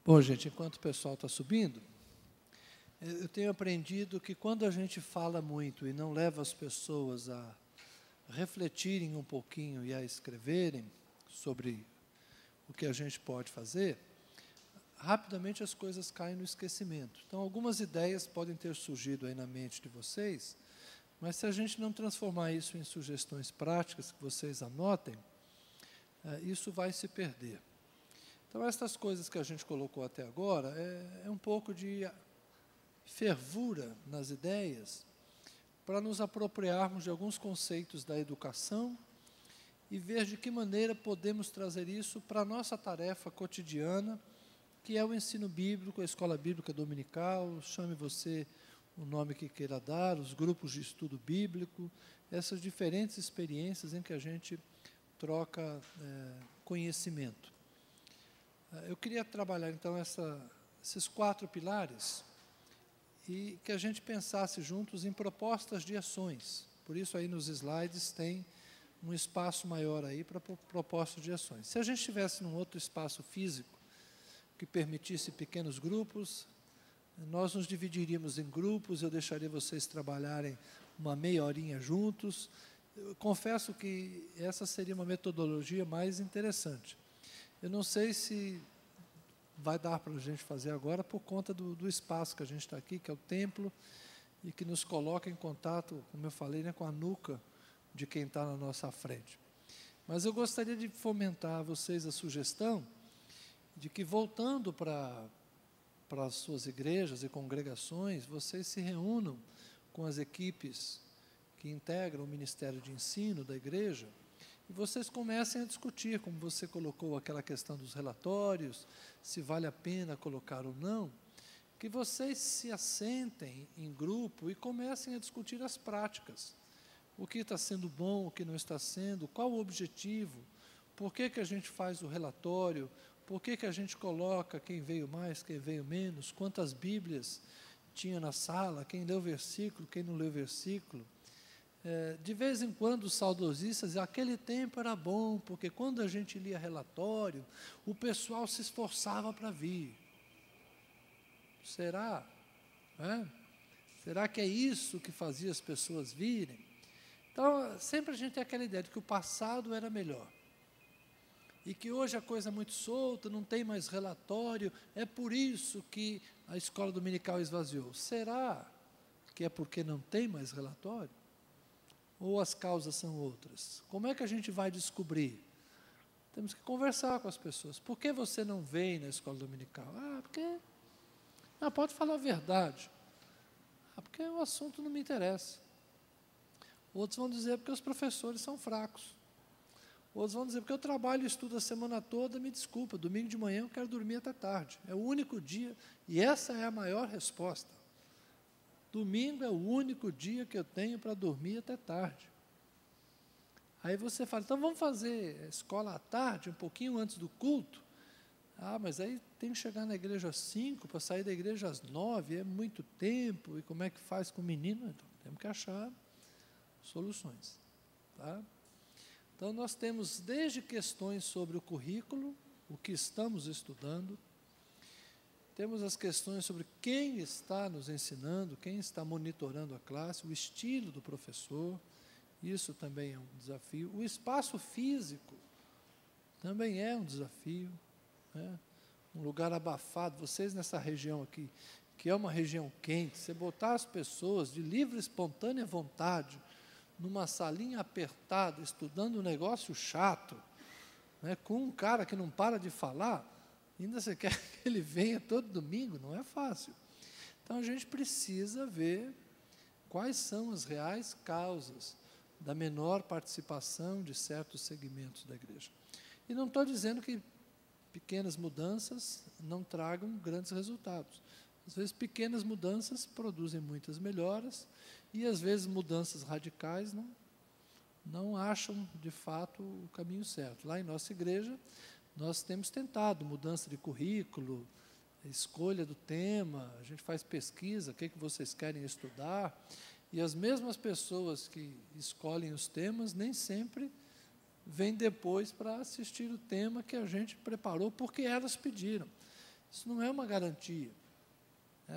Bom, gente, enquanto o pessoal está subindo, eu tenho aprendido que quando a gente fala muito e não leva as pessoas a refletirem um pouquinho e a escreverem sobre o que a gente pode fazer, rapidamente as coisas caem no esquecimento. Então, algumas ideias podem ter surgido aí na mente de vocês, mas se a gente não transformar isso em sugestões práticas que vocês anotem, isso vai se perder. Então, essas coisas que a gente colocou até agora é um pouco de fervura nas ideias para nos apropriarmos de alguns conceitos da educação e ver de que maneira podemos trazer isso para a nossa tarefa cotidiana, que é o ensino bíblico, a escola bíblica dominical, chame você o nome que queira dar, os grupos de estudo bíblico, essas diferentes experiências em que a gente troca conhecimento. Eu queria trabalhar, então, esses 4 pilares e que a gente pensasse juntos em propostas de ações. Por isso, aí nos slides tem um espaço maior aí para propostas de ações. Se a gente estivesse num outro espaço físico que permitisse pequenos grupos, nós nos dividiríamos em grupos, eu deixaria vocês trabalharem uma meia horinha juntos. Eu confesso que essa seria uma metodologia mais interessante. Eu não sei se vai dar para a gente fazer agora por conta do espaço que a gente está aqui, que é o templo, e que nos coloca em contato, como eu falei, né, com a nuca de quem está na nossa frente. Mas eu gostaria de fomentar a vocês a sugestão de que, voltando para as suas igrejas e congregações, vocês se reúnam com as equipes que integram o Ministério de Ensino da igreja, e vocês comecem a discutir, como você colocou aquela questão dos relatórios, se vale a pena colocar ou não, que vocês se assentem em grupo e comecem a discutir as práticas. O que está sendo bom, o que não está sendo, qual o objetivo, por que a gente faz o relatório, por que a gente coloca quem veio mais, quem veio menos, quantas Bíblias tinha na sala, quem leu versículo, quem não leu versículo. De vez em quando os saudosistas dizem, aquele tempo era bom, porque quando a gente lia relatório, o pessoal se esforçava para vir. Será? Será que é isso que fazia as pessoas virem? Então, sempre a gente tem aquela ideia de que o passado era melhor. E que hoje a coisa é muito solta, não tem mais relatório, é por isso que a escola dominical esvaziou. Será que é porque não tem mais relatório? Ou as causas são outras? Como é que a gente vai descobrir? Temos que conversar com as pessoas. Por que você não vem na escola dominical? Porque... pode falar a verdade. Porque o assunto não me interessa. Outros vão dizer porque os professores são fracos. Outros vão dizer porque eu trabalho e estudo a semana toda, me desculpa, domingo de manhã eu quero dormir até tarde. É o único dia, e essa é a maior resposta. Domingo é o único dia que eu tenho para dormir até tarde. Aí você fala, então vamos fazer a escola à tarde, um pouquinho antes do culto? Mas aí tem que chegar na igreja às 5, para sair da igreja às 9, é muito tempo, e como é que faz com o menino? Então, temos que achar soluções. Tá? Então, nós temos desde questões sobre o currículo, o que estamos estudando, temos as questões sobre quem está nos ensinando, quem está monitorando a classe, o estilo do professor, isso também é um desafio. O espaço físico também é um desafio, né? Um lugar abafado, vocês nessa região aqui, que é uma região quente, você botar as pessoas de livre, espontânea vontade, numa salinha apertada, estudando um negócio chato, né, com um cara que não para de falar, ainda você quer que ele venha todo domingo, não é fácil. Então, a gente precisa ver quais são as reais causas da menor participação de certos segmentos da igreja. E não estou dizendo que pequenas mudanças não tragam grandes resultados. Às vezes, pequenas mudanças produzem muitas melhoras, e às vezes mudanças radicais não acham, de fato, o caminho certo. Lá em nossa igreja, nós temos tentado mudança de currículo, escolha do tema, a gente faz pesquisa, o que vocês querem estudar, e as mesmas pessoas que escolhem os temas nem sempre vêm depois para assistir o tema que a gente preparou, porque elas pediram. Isso não é uma garantia.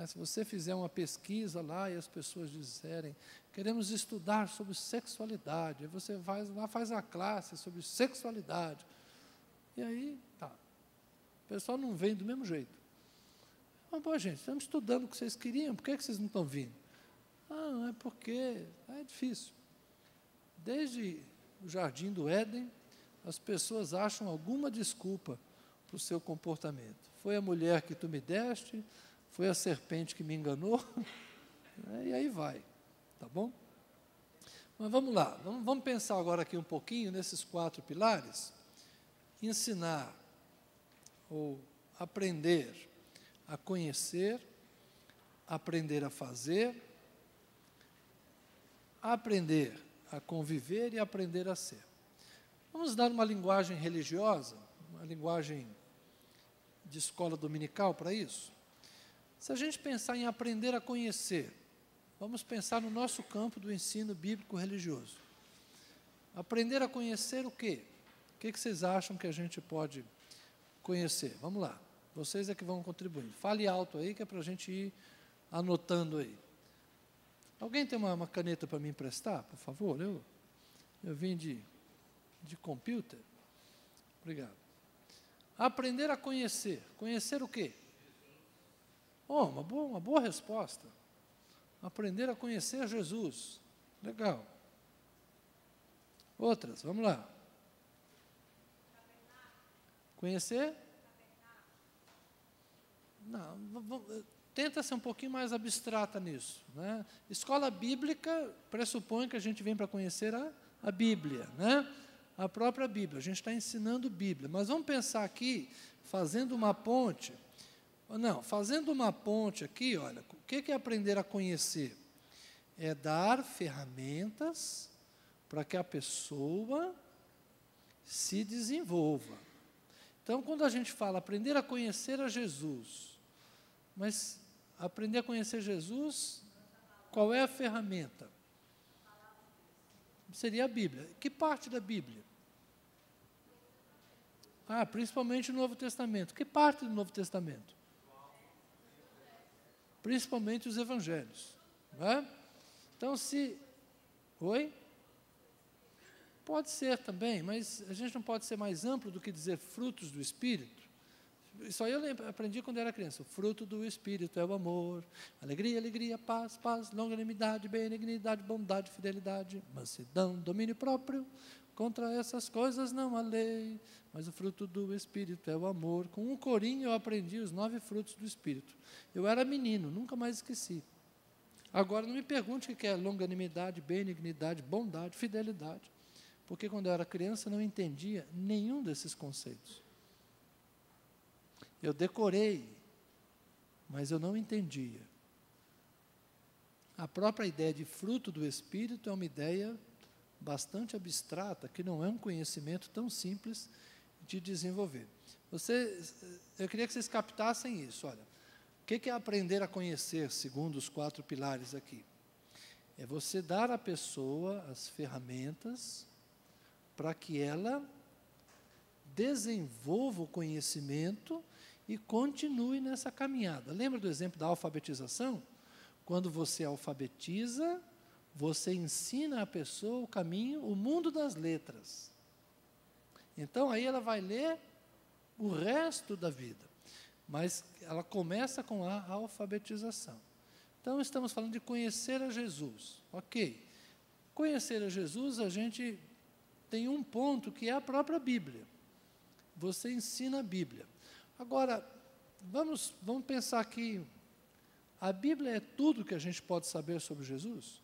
Se você fizer uma pesquisa lá e as pessoas disserem, queremos estudar sobre sexualidade, aí você vai lá, faz a classe sobre sexualidade, e aí, tá, o pessoal não vem do mesmo jeito. Mas, pô, gente, estamos estudando o que vocês queriam, por que vocês não estão vindo? Não é porque é difícil. Desde o Jardim do Éden, as pessoas acham alguma desculpa para o seu comportamento. Foi a mulher que tu me deste, foi a serpente que me enganou, e aí vai, tá bom? Mas vamos lá, vamos pensar agora aqui um pouquinho nesses 4 pilares. Ensinar, ou aprender a conhecer, aprender a fazer, aprender a conviver e aprender a ser. Vamos dar uma linguagem religiosa, uma linguagem de escola dominical para isso? Se a gente pensar em aprender a conhecer, vamos pensar no nosso campo do ensino bíblico religioso. Aprender a conhecer o quê? O que vocês acham que a gente pode conhecer? Vamos lá, vocês é que vão contribuir. Fale alto aí, que é para a gente ir anotando aí. Alguém tem uma caneta para me emprestar, por favor? Eu vim de computer. Obrigado. Aprender a conhecer. Conhecer o quê? Uma boa resposta. Aprender a conhecer Jesus. Legal. Outras, vamos lá. Conhecer? Não, tenta ser um pouquinho mais abstrata nisso. Né? Escola bíblica pressupõe que a gente vem para conhecer a Bíblia, né? A própria Bíblia. A gente está ensinando Bíblia. Mas vamos pensar aqui, fazendo uma ponte. Fazendo uma ponte aqui, olha, o que é aprender a conhecer? É dar ferramentas para que a pessoa se desenvolva. Então, quando a gente fala aprender a conhecer a Jesus, mas aprender a conhecer Jesus, qual é a ferramenta? Seria a Bíblia. Que parte da Bíblia? Principalmente o Novo Testamento. Que parte do Novo Testamento? Principalmente os Evangelhos. Não é? Então, Oi? Pode ser também, mas a gente não pode ser mais amplo do que dizer frutos do Espírito. Isso aí eu aprendi quando era criança. O fruto do Espírito é o amor, alegria, paz, longanimidade, benignidade, bondade, fidelidade, mansidão, domínio próprio. Contra essas coisas não há lei, mas o fruto do Espírito é o amor. Com um corinho eu aprendi os 9 frutos do Espírito. Eu era menino, nunca mais esqueci. Agora não me pergunte o que é longanimidade, benignidade, bondade, fidelidade, porque quando eu era criança eu não entendia nenhum desses conceitos. Eu decorei, mas eu não entendia. A própria ideia de fruto do Espírito é uma ideia bastante abstrata, que não é um conhecimento tão simples de desenvolver. Eu queria que vocês captassem isso. Olha, o que é aprender a conhecer, segundo os 4 pilares aqui? É você dar à pessoa as ferramentas para que ela desenvolva o conhecimento e continue nessa caminhada. Lembra do exemplo da alfabetização? Quando você alfabetiza, você ensina a pessoa o caminho, o mundo das letras. Então, aí ela vai ler o resto da vida. Mas ela começa com a alfabetização. Então, estamos falando de conhecer a Jesus. Ok. Conhecer a Jesus, a gente tem um ponto que é a própria Bíblia. Você ensina a Bíblia. Agora, vamos pensar aqui, a Bíblia é tudo que a gente pode saber sobre Jesus?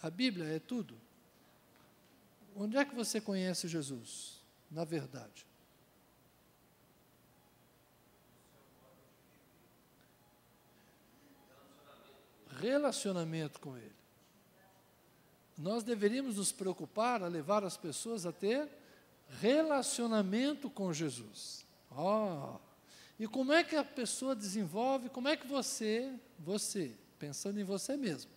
A Bíblia é tudo? Onde é que você conhece Jesus, na verdade? Relacionamento com Ele. Nós deveríamos nos preocupar a levar as pessoas a ter relacionamento com Jesus. E como é que a pessoa desenvolve, como é que você, pensando em você mesmo,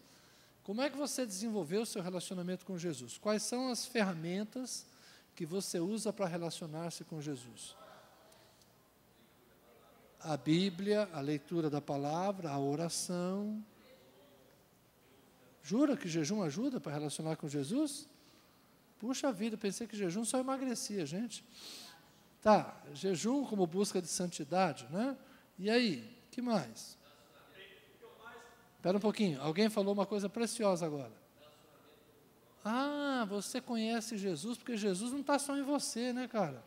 como é que você desenvolveu o seu relacionamento com Jesus? Quais são as ferramentas que você usa para relacionar-se com Jesus? A Bíblia, a leitura da palavra, a oração. Jura que jejum ajuda para relacionar com Jesus? Puxa vida, pensei que jejum só emagrecia, gente. Tá, jejum como busca de santidade, né? E aí, que mais? Espera um pouquinho, alguém falou uma coisa preciosa agora. Ah, você conhece Jesus, porque Jesus não está só em você, né, cara?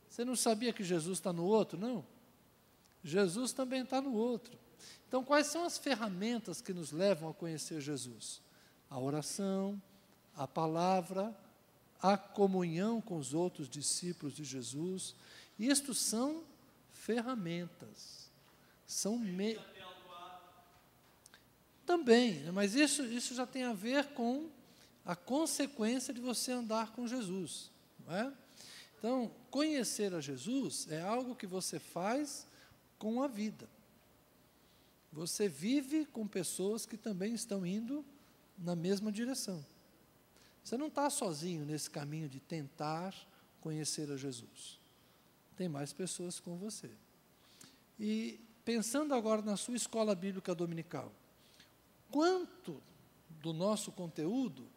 Você não sabia que Jesus está no outro, não? Jesus também está no outro. Então, quais são as ferramentas que nos levam a conhecer Jesus? A oração, a palavra, a comunhão com os outros discípulos de Jesus. Isto são ferramentas. Também, mas isso já tem a ver com a consequência de você andar com Jesus, não é? Então, conhecer a Jesus é algo que você faz com a vida. Você vive com pessoas que também estão indo na mesma direção. Você não está sozinho nesse caminho de tentar conhecer a Jesus. Tem mais pessoas com você. E pensando agora na sua escola bíblica dominical, quanto do nosso conteúdo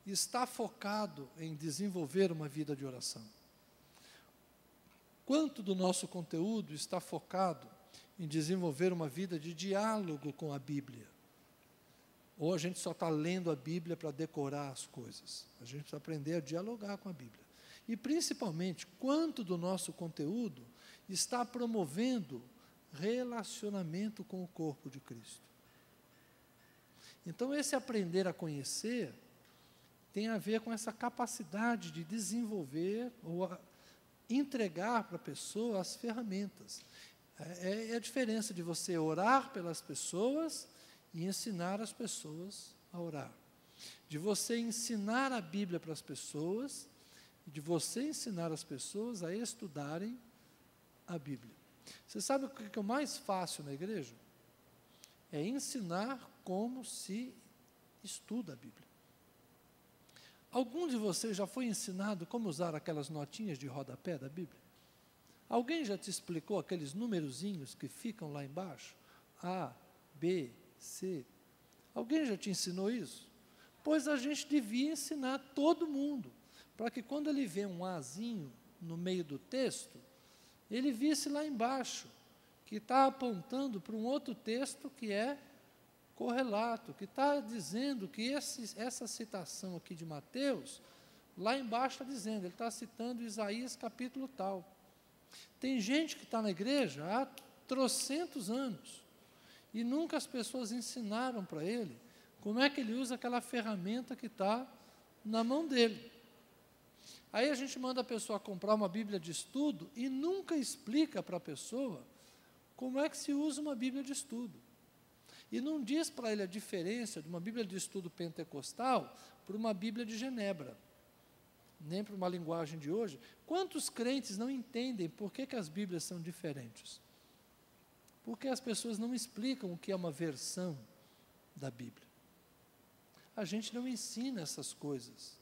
está focado em desenvolver uma vida de oração? Quanto do nosso conteúdo está focado em desenvolver uma vida de diálogo com a Bíblia? Ou a gente só está lendo a Bíblia para decorar as coisas? A gente precisa aprender a dialogar com a Bíblia. E, principalmente, quanto do nosso conteúdo está promovendo relacionamento com o corpo de Cristo? Então, esse aprender a conhecer tem a ver com essa capacidade de desenvolver ou entregar para a pessoa as ferramentas. É a diferença de você orar pelas pessoas e ensinar as pessoas a orar. De você ensinar a Bíblia para as pessoas e de você ensinar as pessoas a estudarem a Bíblia. Você sabe o que é o mais fácil na igreja? É ensinar como se estuda a Bíblia. Algum de vocês já foi ensinado como usar aquelas notinhas de rodapé da Bíblia? Alguém já te explicou aqueles numerozinhos que ficam lá embaixo? A, B, C. Alguém já te ensinou isso? Pois a gente devia ensinar todo mundo, para que quando ele vê um Azinho no meio do texto, ele visse lá embaixo, que está apontando para um outro texto que é correlato, que está dizendo que essa citação aqui de Mateus, lá embaixo está dizendo, ele está citando Isaías capítulo tal. Tem gente que está na igreja há trocentos anos, e nunca as pessoas ensinaram para ele como é que ele usa aquela ferramenta que está na mão dele. Aí a gente manda a pessoa comprar uma Bíblia de estudo e nunca explica para a pessoa como é que se usa uma Bíblia de estudo. E não diz para ele a diferença de uma Bíblia de estudo pentecostal para uma Bíblia de Genebra, nem para uma linguagem de hoje. Quantos crentes não entendem por que as Bíblias são diferentes? Porque as pessoas não explicam o que é uma versão da Bíblia. A gente não ensina essas coisas.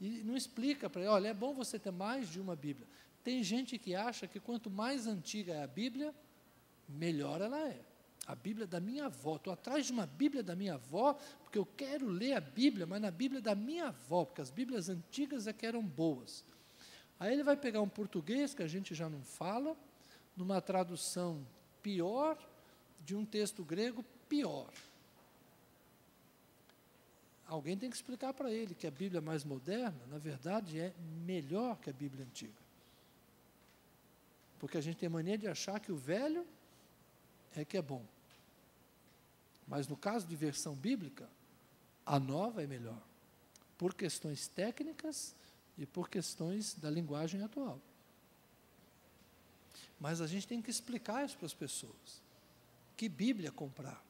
E não explica para ele, olha, é bom você ter mais de uma Bíblia. Tem gente que acha que quanto mais antiga é a Bíblia, melhor ela é. A Bíblia da minha avó, estou atrás de uma Bíblia da minha avó, porque eu quero ler a Bíblia, mas na Bíblia da minha avó, porque as Bíblias antigas é que eram boas. Aí ele vai pegar um português, que a gente já não fala, numa tradução pior, de um texto grego pior. Alguém tem que explicar para ele que a Bíblia mais moderna, na verdade, é melhor que a Bíblia antiga. Porque a gente tem mania de achar que o velho é que é bom. Mas no caso de versão bíblica, a nova é melhor, por questões técnicas e por questões da linguagem atual. Mas a gente tem que explicar isso para as pessoas. Que Bíblia comprar?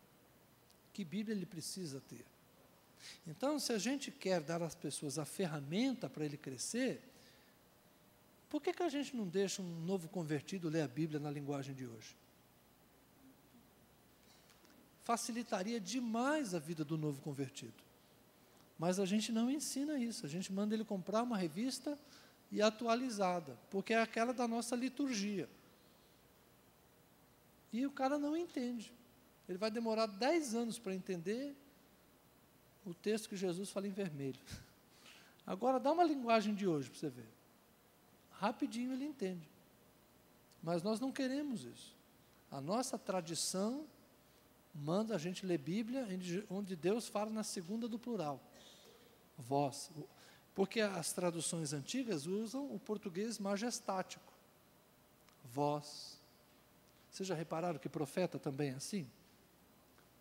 Que Bíblia ele precisa ter? Então, se a gente quer dar às pessoas a ferramenta para ele crescer, por que a gente não deixa um novo convertido ler a Bíblia na linguagem de hoje? Facilitaria demais a vida do novo convertido. Mas a gente não ensina isso, a gente manda ele comprar uma revista e atualizada, porque é aquela da nossa liturgia. E o cara não entende. Ele vai demorar 10 anos para entender o texto que Jesus fala em vermelho. Agora, dá uma linguagem de hoje para você ver. Rapidinho ele entende. Mas nós não queremos isso. A nossa tradição manda a gente ler Bíblia, onde Deus fala na segunda do plural. Vós. Porque as traduções antigas usam o português majestático. Vós. Vocês já repararam que profeta também é assim?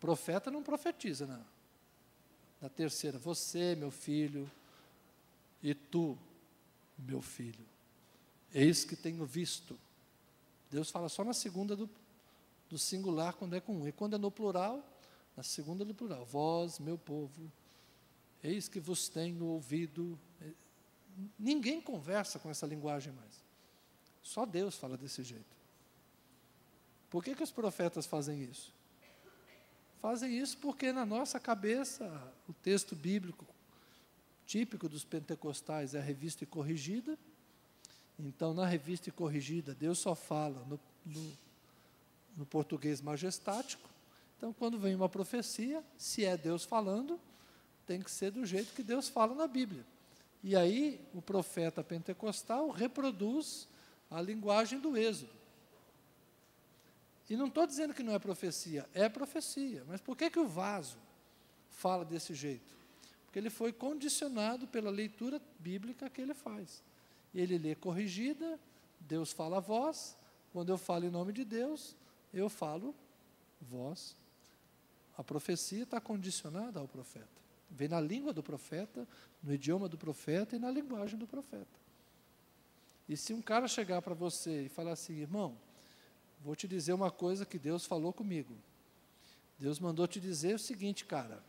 Profeta não profetiza, não. Na terceira, você, meu filho, e tu, meu filho. Eis que tenho visto. Deus fala só na segunda do singular, quando é com um. E quando é no plural, na segunda do plural. Vós, meu povo, eis que vos tenho ouvido. Ninguém conversa com essa linguagem mais. Só Deus fala desse jeito. Por que os profetas fazem isso? Fazem isso porque na nossa cabeça, o texto bíblico típico dos pentecostais é a revista e corrigida. Então, na revista e corrigida, Deus só fala no português majestático. Então, quando vem uma profecia, se é Deus falando, tem que ser do jeito que Deus fala na Bíblia. E aí, o profeta pentecostal reproduz a linguagem do Êxodo. E não estou dizendo que não é profecia, mas por que o vaso fala desse jeito? Porque ele foi condicionado pela leitura bíblica que ele faz. Ele lê corrigida, Deus fala a vós, quando eu falo em nome de Deus, eu falo vós. A profecia está condicionada ao profeta. Vem na língua do profeta, no idioma do profeta e na linguagem do profeta. E se um cara chegar para você e falar assim, irmão, vou te dizer uma coisa que Deus falou comigo. Deus mandou te dizer o seguinte, cara.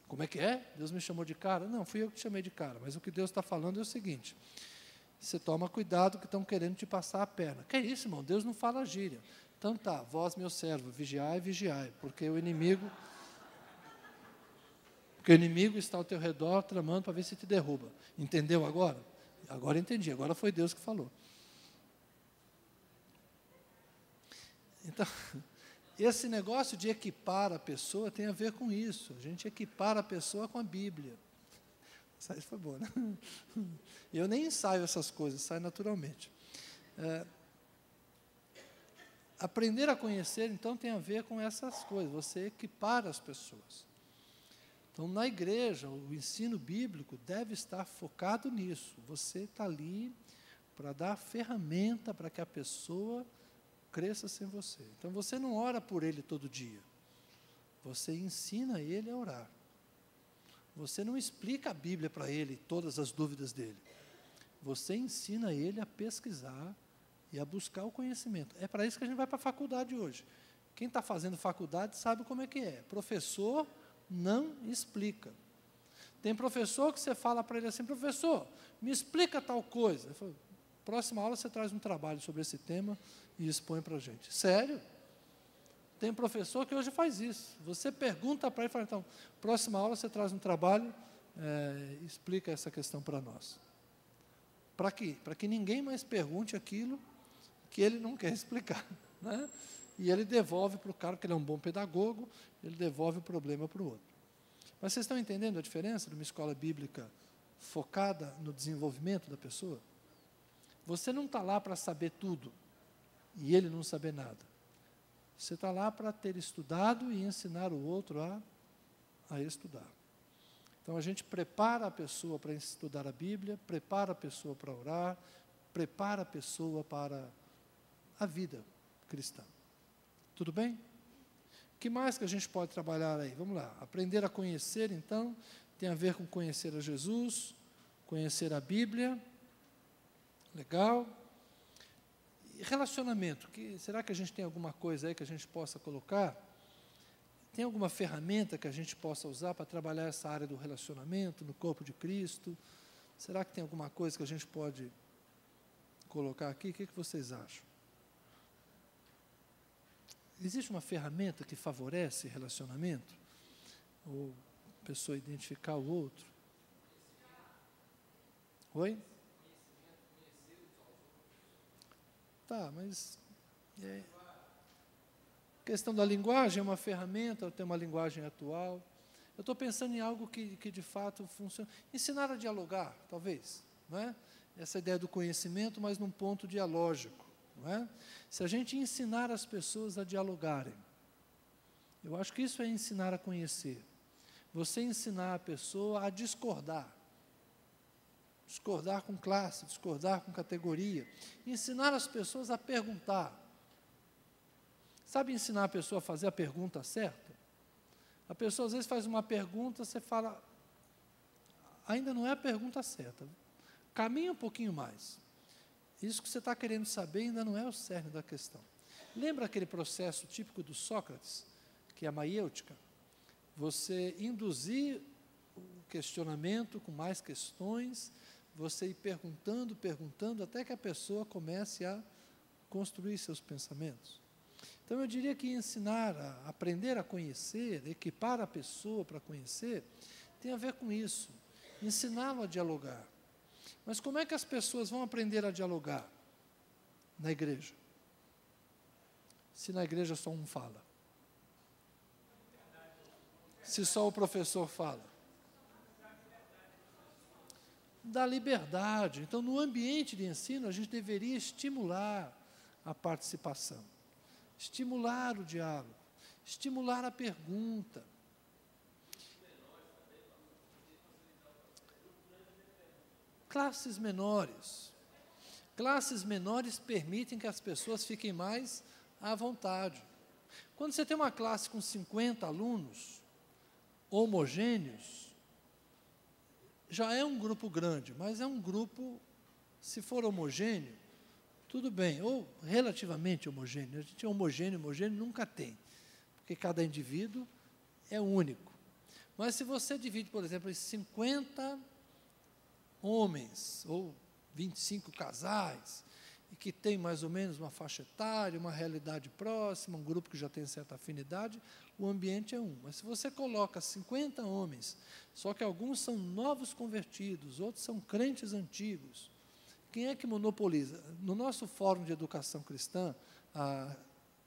Como é que é? Deus me chamou de cara? Não, fui eu que te chamei de cara. Mas o que Deus está falando é o seguinte. Você toma cuidado que estão querendo te passar a perna. Que é isso, irmão? Deus não fala gíria. Então tá, vós, meu servo, vigiai, vigiai. Porque o inimigo está ao teu redor tramando para ver se te derruba. Entendeu agora? Agora entendi. Agora foi Deus que falou. Então, esse negócio de equipar a pessoa tem a ver com isso. A gente equipar a pessoa com a Bíblia. Isso foi bom, né? Eu nem ensaio essas coisas, sai naturalmente. Aprender a conhecer, então, tem a ver com essas coisas. Você equipar as pessoas. Então, na igreja, o ensino bíblico deve estar focado nisso. Você está ali para dar ferramenta para que a pessoa cresça sem você. Então, você não ora por ele todo dia. Você ensina ele a orar. Você não explica a Bíblia para ele, todas as dúvidas dele. Você ensina ele a pesquisar e a buscar o conhecimento. É para isso que a gente vai para a faculdade hoje. Quem está fazendo faculdade sabe como é que é. Professor não explica. Tem professor que você fala para ele assim, professor, me explica tal coisa. Ele fala, próxima aula você traz um trabalho sobre esse tema e expõe para a gente. Sério? Tem professor que hoje faz isso. Você pergunta para ele e fala, então, próxima aula você traz um trabalho, explica essa questão para nós. Para quê? Para que ninguém mais pergunte aquilo que ele não quer explicar. Né? E ele devolve para o cara, porque ele é um bom pedagogo, ele devolve o problema para o outro. Mas vocês estão entendendo a diferença de uma escola bíblica focada no desenvolvimento da pessoa? Você não está lá para saber tudo, e ele não saber nada. Você está lá para ter estudado e ensinar o outro a estudar. Então, a gente prepara a pessoa para estudar a Bíblia, prepara a pessoa para orar, prepara a pessoa para a vida cristã. Tudo bem? O que mais que a gente pode trabalhar aí? Vamos lá. Aprender a conhecer, então, tem a ver com conhecer a Jesus, conhecer a Bíblia. Legal. E relacionamento. Será que a gente tem alguma coisa aí que a gente possa colocar? Tem alguma ferramenta que a gente possa usar para trabalhar essa área do relacionamento no corpo de Cristo? Será que tem alguma coisa que a gente pode colocar aqui? O que vocês acham? Existe uma ferramenta que favorece relacionamento? Ou a pessoa identificar o outro? Oi? Tá, mas... A questão da linguagem é uma ferramenta, tem uma linguagem atual. Eu estou pensando em algo que de fato funciona. Ensinar a dialogar, talvez, não é? Essa ideia do conhecimento, mas num ponto dialógico, não é? Se a gente ensinar as pessoas a dialogarem, eu acho que isso é ensinar a conhecer. Você ensinar a pessoa a discordar. Discordar com classe, discordar com categoria. Ensinar as pessoas a perguntar. Sabe ensinar a pessoa a fazer a pergunta certa? A pessoa às vezes faz uma pergunta, você fala, ainda não é a pergunta certa. Caminha um pouquinho mais. Isso que você está querendo saber ainda não é o cerne da questão. Lembra aquele processo típico do Sócrates, que é a maiêutica? Você induzir o questionamento com mais questões, você ir perguntando, perguntando, até que a pessoa comece a construir seus pensamentos. Então, eu diria que ensinar, a aprender a conhecer, equipar a pessoa para conhecer, tem a ver com isso, ensiná-lo a dialogar. Mas como é que as pessoas vão aprender a dialogar? Na igreja. Se na igreja só um fala. Se só o professor fala. Da liberdade. Então, no ambiente de ensino, a gente deveria estimular a participação. Estimular o diálogo, estimular a pergunta. Classes menores. Classes menores permitem que as pessoas fiquem mais à vontade. Quando você tem uma classe com 50 alunos, homogêneos, já é um grupo grande, mas é um grupo, se for homogêneo, tudo bem, ou relativamente homogêneo. A gente é homogêneo nunca tem, porque cada indivíduo é único. Mas se você divide, por exemplo, em 50 homens, ou 25 casais, e que tem mais ou menos uma faixa etária, uma realidade próxima, um grupo que já tem certa afinidade, o ambiente é um. Mas se você coloca 50 homens, só que alguns são novos convertidos, outros são crentes antigos, quem é que monopoliza? No nosso Fórum de Educação Cristã, há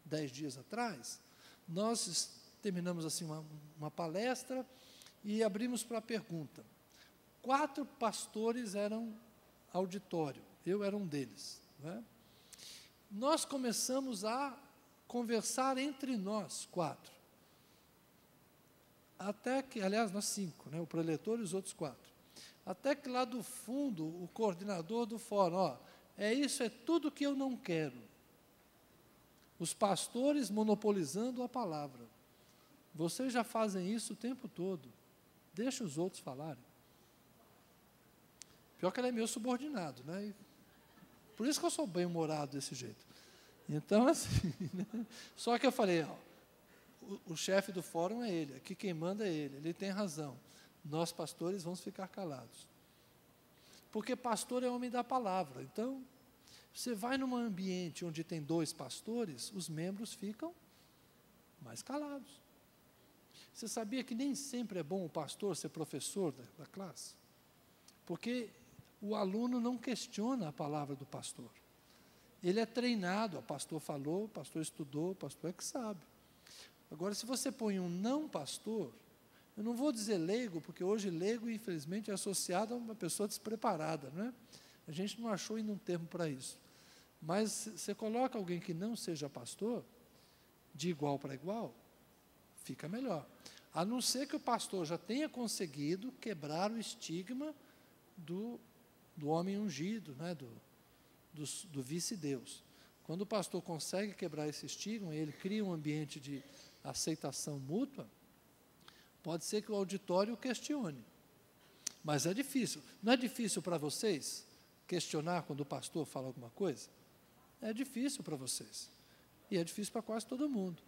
10 dias atrás, nós terminamos assim uma palestra e abrimos para a pergunta. 4 pastores eram auditório, eu era um deles. Né? Nós começamos a conversar entre nós, 4. Até que, aliás, nós 5, né? O preletor e os outros 4. Até que lá do fundo, o coordenador do fórum, isso é tudo que eu não quero. Os pastores monopolizando a palavra. Vocês já fazem isso o tempo todo. Deixa os outros falarem. Pior que ele é meu subordinado, né? Por isso que eu sou bem-humorado desse jeito. Então, assim, né? Só que eu falei, o chefe do fórum é ele, aqui quem manda é ele tem razão. Nós, pastores, vamos ficar calados. Porque pastor é homem da palavra. Então, você vai num ambiente onde tem 2 pastores, os membros ficam mais calados. Você sabia que nem sempre é bom o pastor ser professor da classe? Porque o aluno não questiona a palavra do pastor. Ele é treinado, o pastor falou, o pastor estudou, o pastor é que sabe. Agora, se você põe um não pastor, eu não vou dizer leigo, porque hoje leigo, infelizmente, é associado a uma pessoa despreparada, não é? A gente não achou ainda um termo para isso. Mas você coloca alguém que não seja pastor, de igual para igual, fica melhor. A não ser que o pastor já tenha conseguido quebrar o estigma do homem ungido, né? do vice-deus. Quando o pastor consegue quebrar esse estigma, ele cria um ambiente de aceitação mútua, pode ser que o auditório questione. Mas é difícil. Não é difícil para vocês questionar quando o pastor fala alguma coisa? É difícil para vocês. E é difícil para quase todo mundo.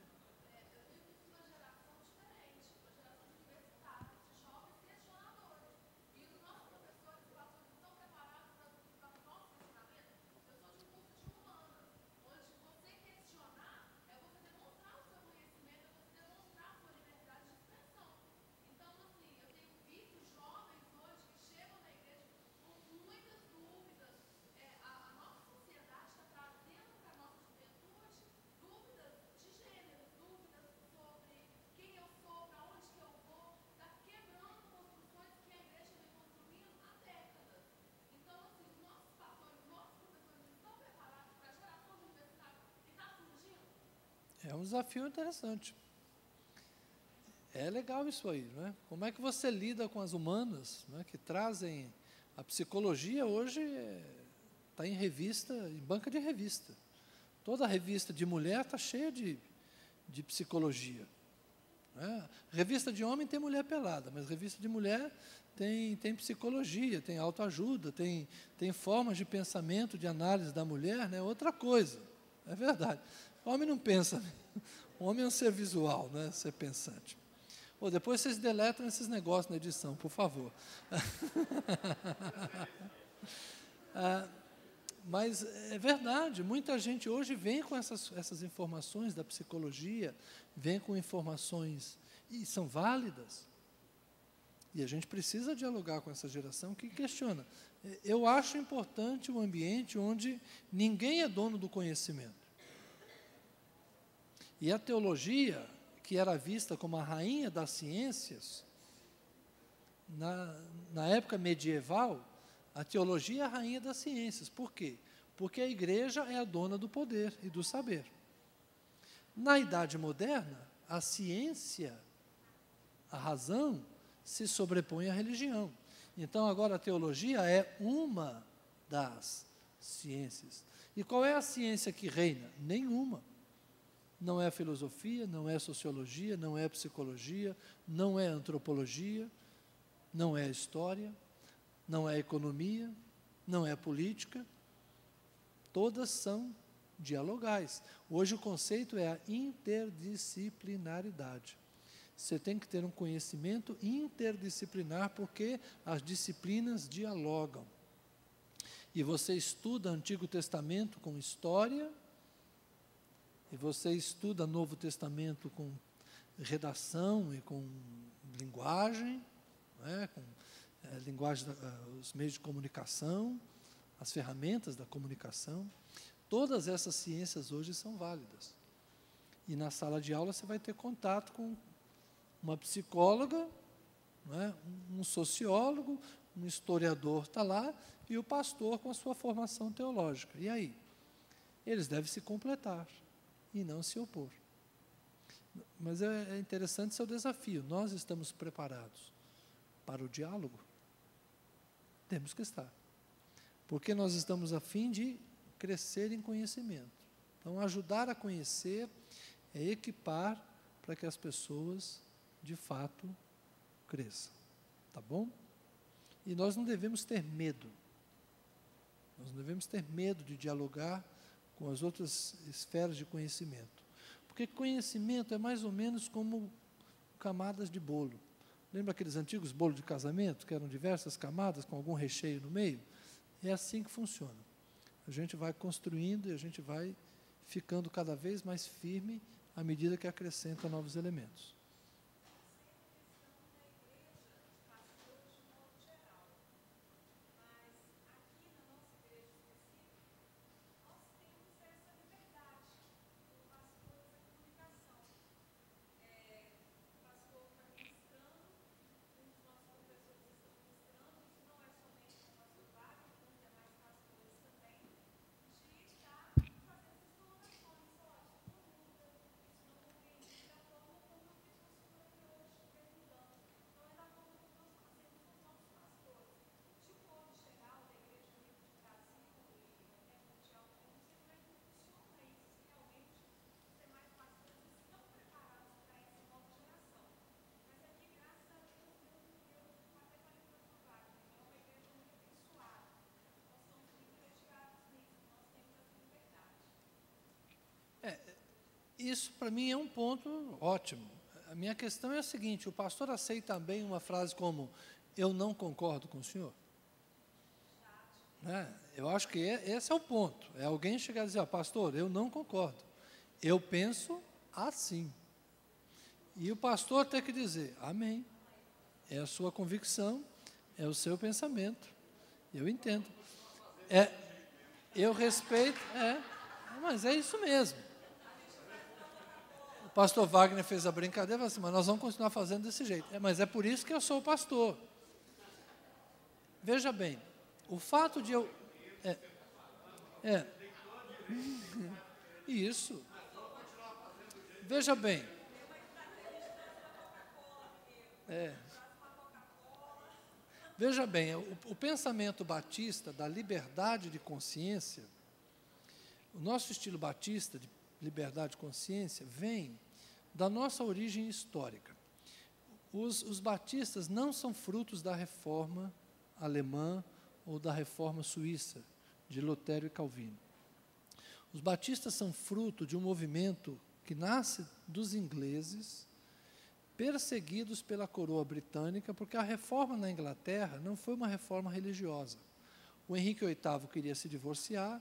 um desafio interessante. É legal isso aí, não é? Como é que você lida com as humanas, não é, que trazem... A psicologia hoje está em revista, em banca de revista. Toda revista de mulher está cheia de psicologia. Né? Revista de homem tem mulher pelada, mas revista de mulher tem psicologia, tem autoajuda, tem formas de pensamento, de análise da mulher, né? Outra coisa, é verdade. O homem não pensa, o homem é um ser visual, né? Ser pensante. Ou depois vocês deletam esses negócios na edição, por favor. Mas é verdade, muita gente hoje vem com essas informações da psicologia, vem com informações, e são válidas. E a gente precisa dialogar com essa geração que questiona. Eu acho importante um ambiente onde ninguém é dono do conhecimento. E a teologia, que era vista como a rainha das ciências, na época medieval, a teologia é a rainha das ciências. Por quê? Porque a igreja é a dona do poder e do saber. Na Idade Moderna, a ciência, a razão, se sobrepõe à religião. Então, agora a teologia é uma das ciências. E qual é a ciência que reina? Nenhuma. Não é filosofia, não é sociologia, não é psicologia, não é antropologia, não é história, não é economia, não é política. Todas são dialogais. Hoje o conceito é a interdisciplinaridade. Você tem que ter um conhecimento interdisciplinar, porque as disciplinas dialogam. E você estuda Antigo Testamento com história, e você estuda Novo Testamento com redação e com linguagem, né, com linguagem, os meios de comunicação, as ferramentas da comunicação. Todas essas ciências hoje são válidas. E na sala de aula você vai ter contato com uma psicóloga, né, um sociólogo, um historiador está lá, e o pastor com a sua formação teológica. E aí? Eles devem se completar e não se opor. Mas é interessante seu desafio. Nós estamos preparados para o diálogo? Temos que estar. Porque nós estamos a fim de crescer em conhecimento. Então, ajudar a conhecer é equipar para que as pessoas, de fato, cresçam. Tá bom? E nós não devemos ter medo. Nós não devemos ter medo de dialogar com as outras esferas de conhecimento. Porque conhecimento é mais ou menos como camadas de bolo. Lembra aqueles antigos bolos de casamento, que eram diversas camadas com algum recheio no meio? É assim que funciona. A gente vai construindo e a gente vai ficando cada vez mais firme à medida que acrescenta novos elementos. Isso, para mim, é um ponto ótimo. A minha questão é a seguinte: o pastor aceita bem uma frase como, eu não concordo com o senhor? Né? Eu acho que esse é o ponto. É alguém chegar e dizer, pastor, eu não concordo. Eu penso assim. E o pastor tem que dizer, amém. É a sua convicção, é o seu pensamento. Eu entendo. Eu respeito, mas é isso mesmo. O pastor Wagner fez a brincadeira, assim, mas nós vamos continuar fazendo desse jeito. Mas é por isso que eu sou o pastor. Veja bem, o fato de eu... Isso. Veja bem. Veja bem, o pensamento batista da liberdade de consciência, o nosso estilo batista de liberdade de consciência vem da nossa origem histórica. Os batistas não são frutos da reforma alemã ou da reforma suíça, de Lutero e Calvino. Os batistas são fruto de um movimento que nasce dos ingleses, perseguidos pela coroa britânica, porque a reforma na Inglaterra não foi uma reforma religiosa. O Henrique VIII queria se divorciar,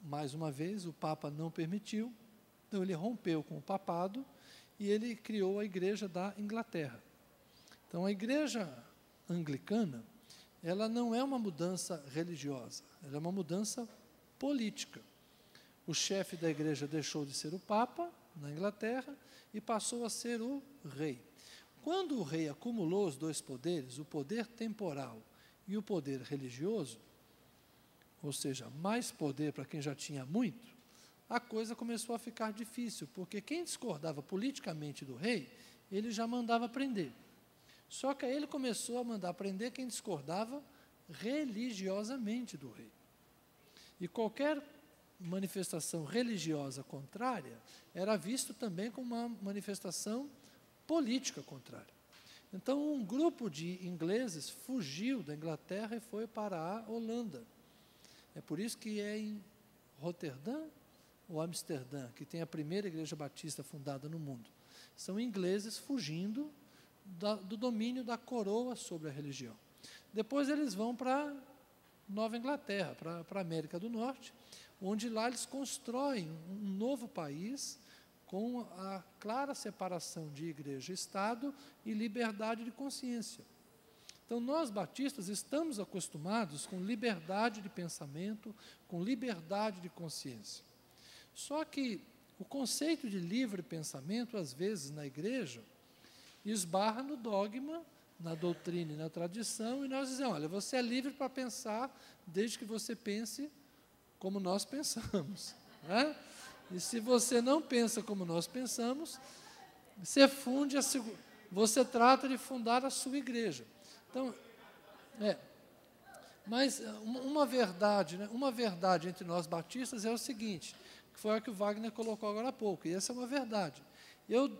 mais uma vez, o Papa não permitiu, então ele rompeu com o papado e ele criou a Igreja da Inglaterra. Então, a Igreja anglicana, ela não é uma mudança religiosa, ela é uma mudança política. O chefe da igreja deixou de ser o Papa, na Inglaterra, e passou a ser o rei. Quando o rei acumulou os dois poderes, o poder temporal e o poder religioso, ou seja, mais poder para quem já tinha muito, a coisa começou a ficar difícil, porque quem discordava politicamente do rei, ele já mandava prender. Só que aí ele começou a mandar prender quem discordava religiosamente do rei. E qualquer manifestação religiosa contrária era visto também como uma manifestação política contrária. Então, um grupo de ingleses fugiu da Inglaterra e foi para a Holanda. É por isso que é em Roterdã ou Amsterdã que tem a primeira igreja batista fundada no mundo. São ingleses fugindo do domínio da coroa sobre a religião. Depois eles vão para Nova Inglaterra, para a América do Norte, onde lá eles constroem um novo país com a clara separação de igreja e Estado e liberdade de consciência. Então, nós batistas estamos acostumados com liberdade de pensamento, com liberdade de consciência. Só que o conceito de livre pensamento, às vezes, na igreja, esbarra no dogma, na doutrina e na tradição, e nós dizemos, olha, você é livre para pensar, desde que você pense como nós pensamos. Né? E se você não pensa como nós pensamos, você trata de fundar a sua igreja. Então, mas uma verdade, né, uma verdade entre nós batistas é o seguinte, que foi a que o Wagner colocou agora há pouco, e essa é uma verdade. Eu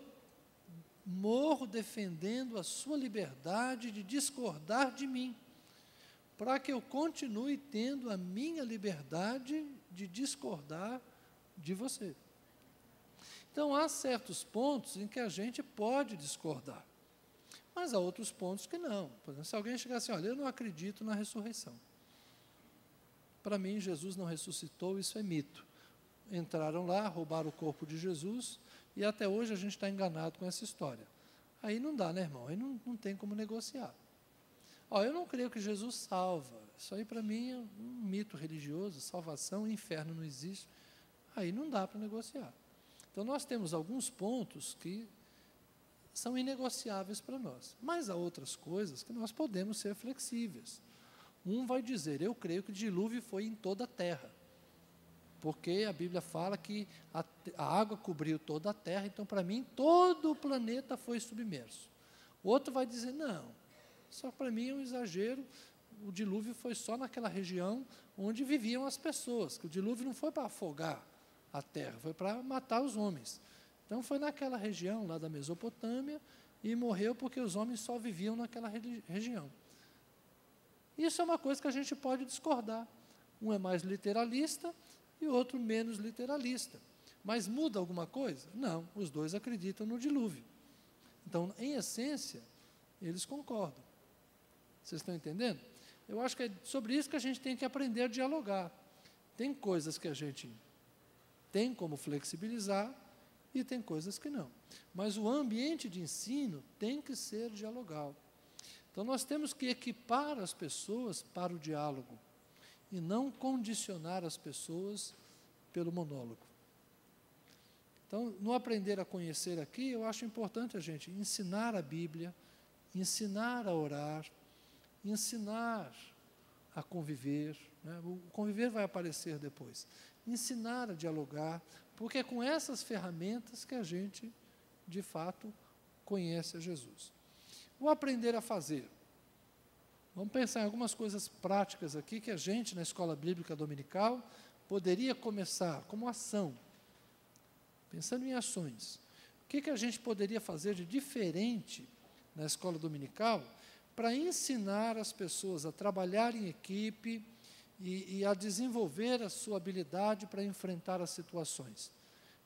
morro defendendo a sua liberdade de discordar de mim, para que eu continue tendo a minha liberdade de discordar de você. Então, há certos pontos em que a gente pode discordar, mas há outros pontos que não. Por exemplo, se alguém chegar assim, olha, eu não acredito na ressurreição. Para mim, Jesus não ressuscitou, isso é mito. Entraram lá, roubaram o corpo de Jesus, e até hoje a gente está enganado com essa história. Aí não dá, né, irmão? Aí não tem como negociar. Eu não creio que Jesus salva. Isso aí, para mim, é um mito religioso, salvação, inferno não existe. Aí não dá para negociar. Então, nós temos alguns pontos que são inegociáveis para nós. Mas há outras coisas que nós podemos ser flexíveis. Um vai dizer, eu creio que o dilúvio foi em toda a terra. Porque a Bíblia fala que a água cobriu toda a terra, então, para mim, todo o planeta foi submerso. Outro vai dizer, não, só para mim é um exagero, o dilúvio foi só naquela região onde viviam as pessoas, que o dilúvio não foi para afogar a terra, foi para matar os homens. Então, foi naquela região lá da Mesopotâmia e morreu porque os homens só viviam naquela região. Isso é uma coisa que a gente pode discordar. Um é mais literalista e outro menos literalista. Mas muda alguma coisa? Não, os dois acreditam no dilúvio. Então, em essência, eles concordam. Vocês estão entendendo? Eu acho que é sobre isso que a gente tem que aprender a dialogar. Tem coisas que a gente tem como flexibilizar e tem coisas que não. Mas o ambiente de ensino tem que ser dialogal. Então, nós temos que equipar as pessoas para o diálogo e não condicionar as pessoas pelo monólogo. Então, no aprender a conhecer aqui, eu acho importante a gente ensinar a Bíblia, ensinar a orar, ensinar a conviver, né? O conviver vai aparecer depois. Ensinar a dialogar, porque é com essas ferramentas que a gente, de fato, conhece a Jesus. O aprender a fazer. Vamos pensar em algumas coisas práticas aqui que a gente, na escola bíblica dominical, poderia começar como ação. Pensando em ações. O que a gente poderia fazer de diferente na escola dominical para ensinar as pessoas a trabalhar em equipe e a desenvolver a sua habilidade para enfrentar as situações?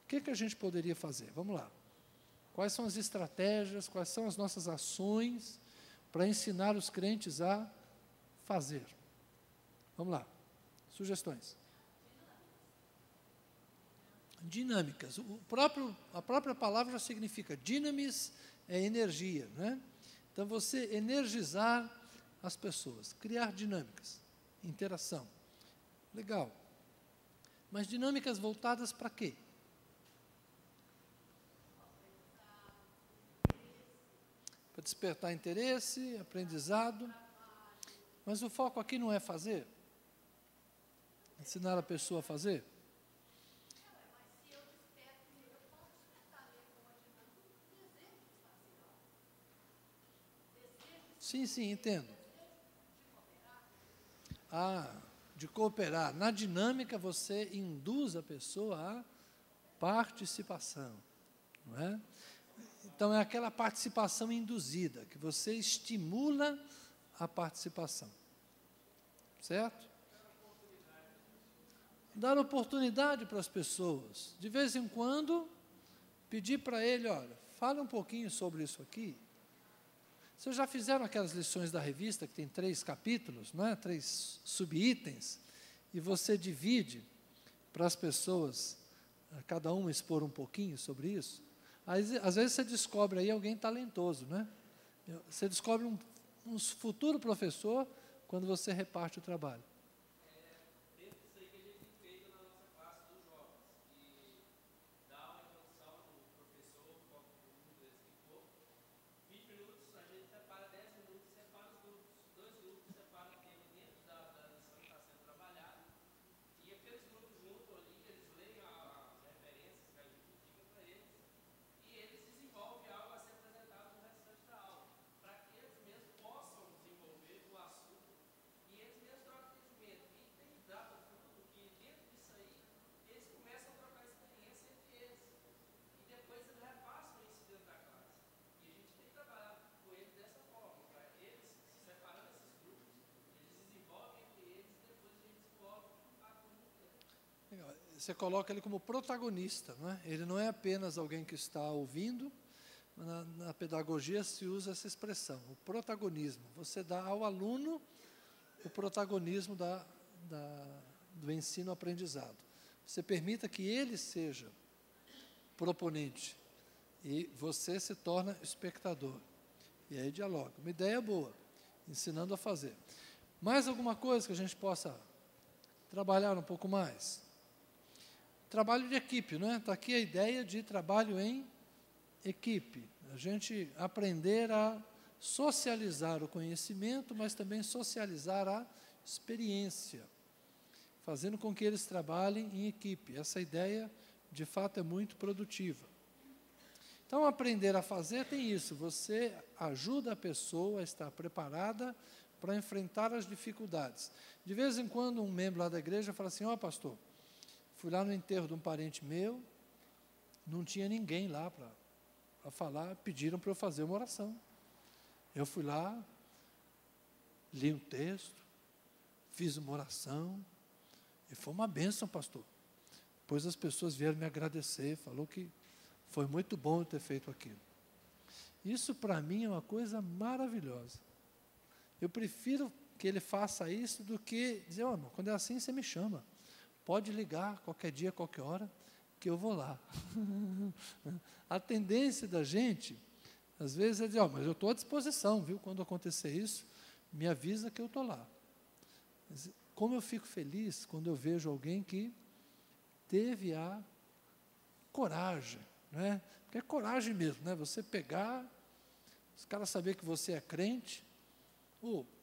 O que a gente poderia fazer? Vamos lá. Quais são as estratégias, quais são as nossas ações para ensinar os crentes a fazer? Vamos lá. Sugestões. Dinâmicas. A própria palavra já significa dinamis, é energia, né? Então, você energizar as pessoas, criar dinâmicas, interação. Legal. Mas dinâmicas voltadas para quê? Para despertar interesse, aprendizado. Mas o foco aqui não é fazer? Ensinar a pessoa a fazer? Sim, sim, entendo. De cooperar. Na dinâmica, você induz a pessoa à participação, não é? Então, é aquela participação induzida, que você estimula a participação. Certo? Dar oportunidade para as pessoas. De vez em quando, pedir para ele, olha, fala um pouquinho sobre isso aqui. Vocês já fizeram aquelas lições da revista, que tem 3 capítulos, não é? 3 subitens, e você divide para as pessoas, cada uma expor um pouquinho sobre isso? Às vezes você descobre aí alguém talentoso, né? Você descobre um futuro professor quando você reparte o trabalho. Você coloca ele como protagonista, não é? Ele não é apenas alguém que está ouvindo, na pedagogia se usa essa expressão, o protagonismo. Você dá ao aluno o protagonismo do ensino-aprendizado. Você permita que ele seja proponente e você se torna espectador. E aí dialoga. Uma ideia boa, ensinando a fazer. Mais alguma coisa que a gente possa trabalhar um pouco mais? Trabalho de equipe, não é? Está aqui a ideia de trabalho em equipe. A gente aprender a socializar o conhecimento, mas também socializar a experiência, fazendo com que eles trabalhem em equipe. Essa ideia, de fato, é muito produtiva. Então, aprender a fazer tem isso, você ajuda a pessoa a estar preparada para enfrentar as dificuldades. De vez em quando, um membro lá da igreja fala assim, pastor, fui lá no enterro de um parente meu, não tinha ninguém lá para falar, pediram para eu fazer uma oração. Eu fui lá, li um texto, fiz uma oração, e foi uma bênção, pastor. Depois as pessoas vieram me agradecer, falou que foi muito bom eu ter feito aquilo. Isso para mim é uma coisa maravilhosa. Eu prefiro que ele faça isso do que dizer, irmão, quando é assim você me chama. Pode ligar qualquer dia, qualquer hora, que eu vou lá. A tendência da gente, às vezes, é dizer, mas eu estou à disposição, viu? Quando acontecer isso, me avisa que eu estou lá. Mas, como eu fico feliz quando eu vejo alguém que teve a coragem, né? Porque é coragem mesmo, né? Você pegar, os caras saber que você é crente,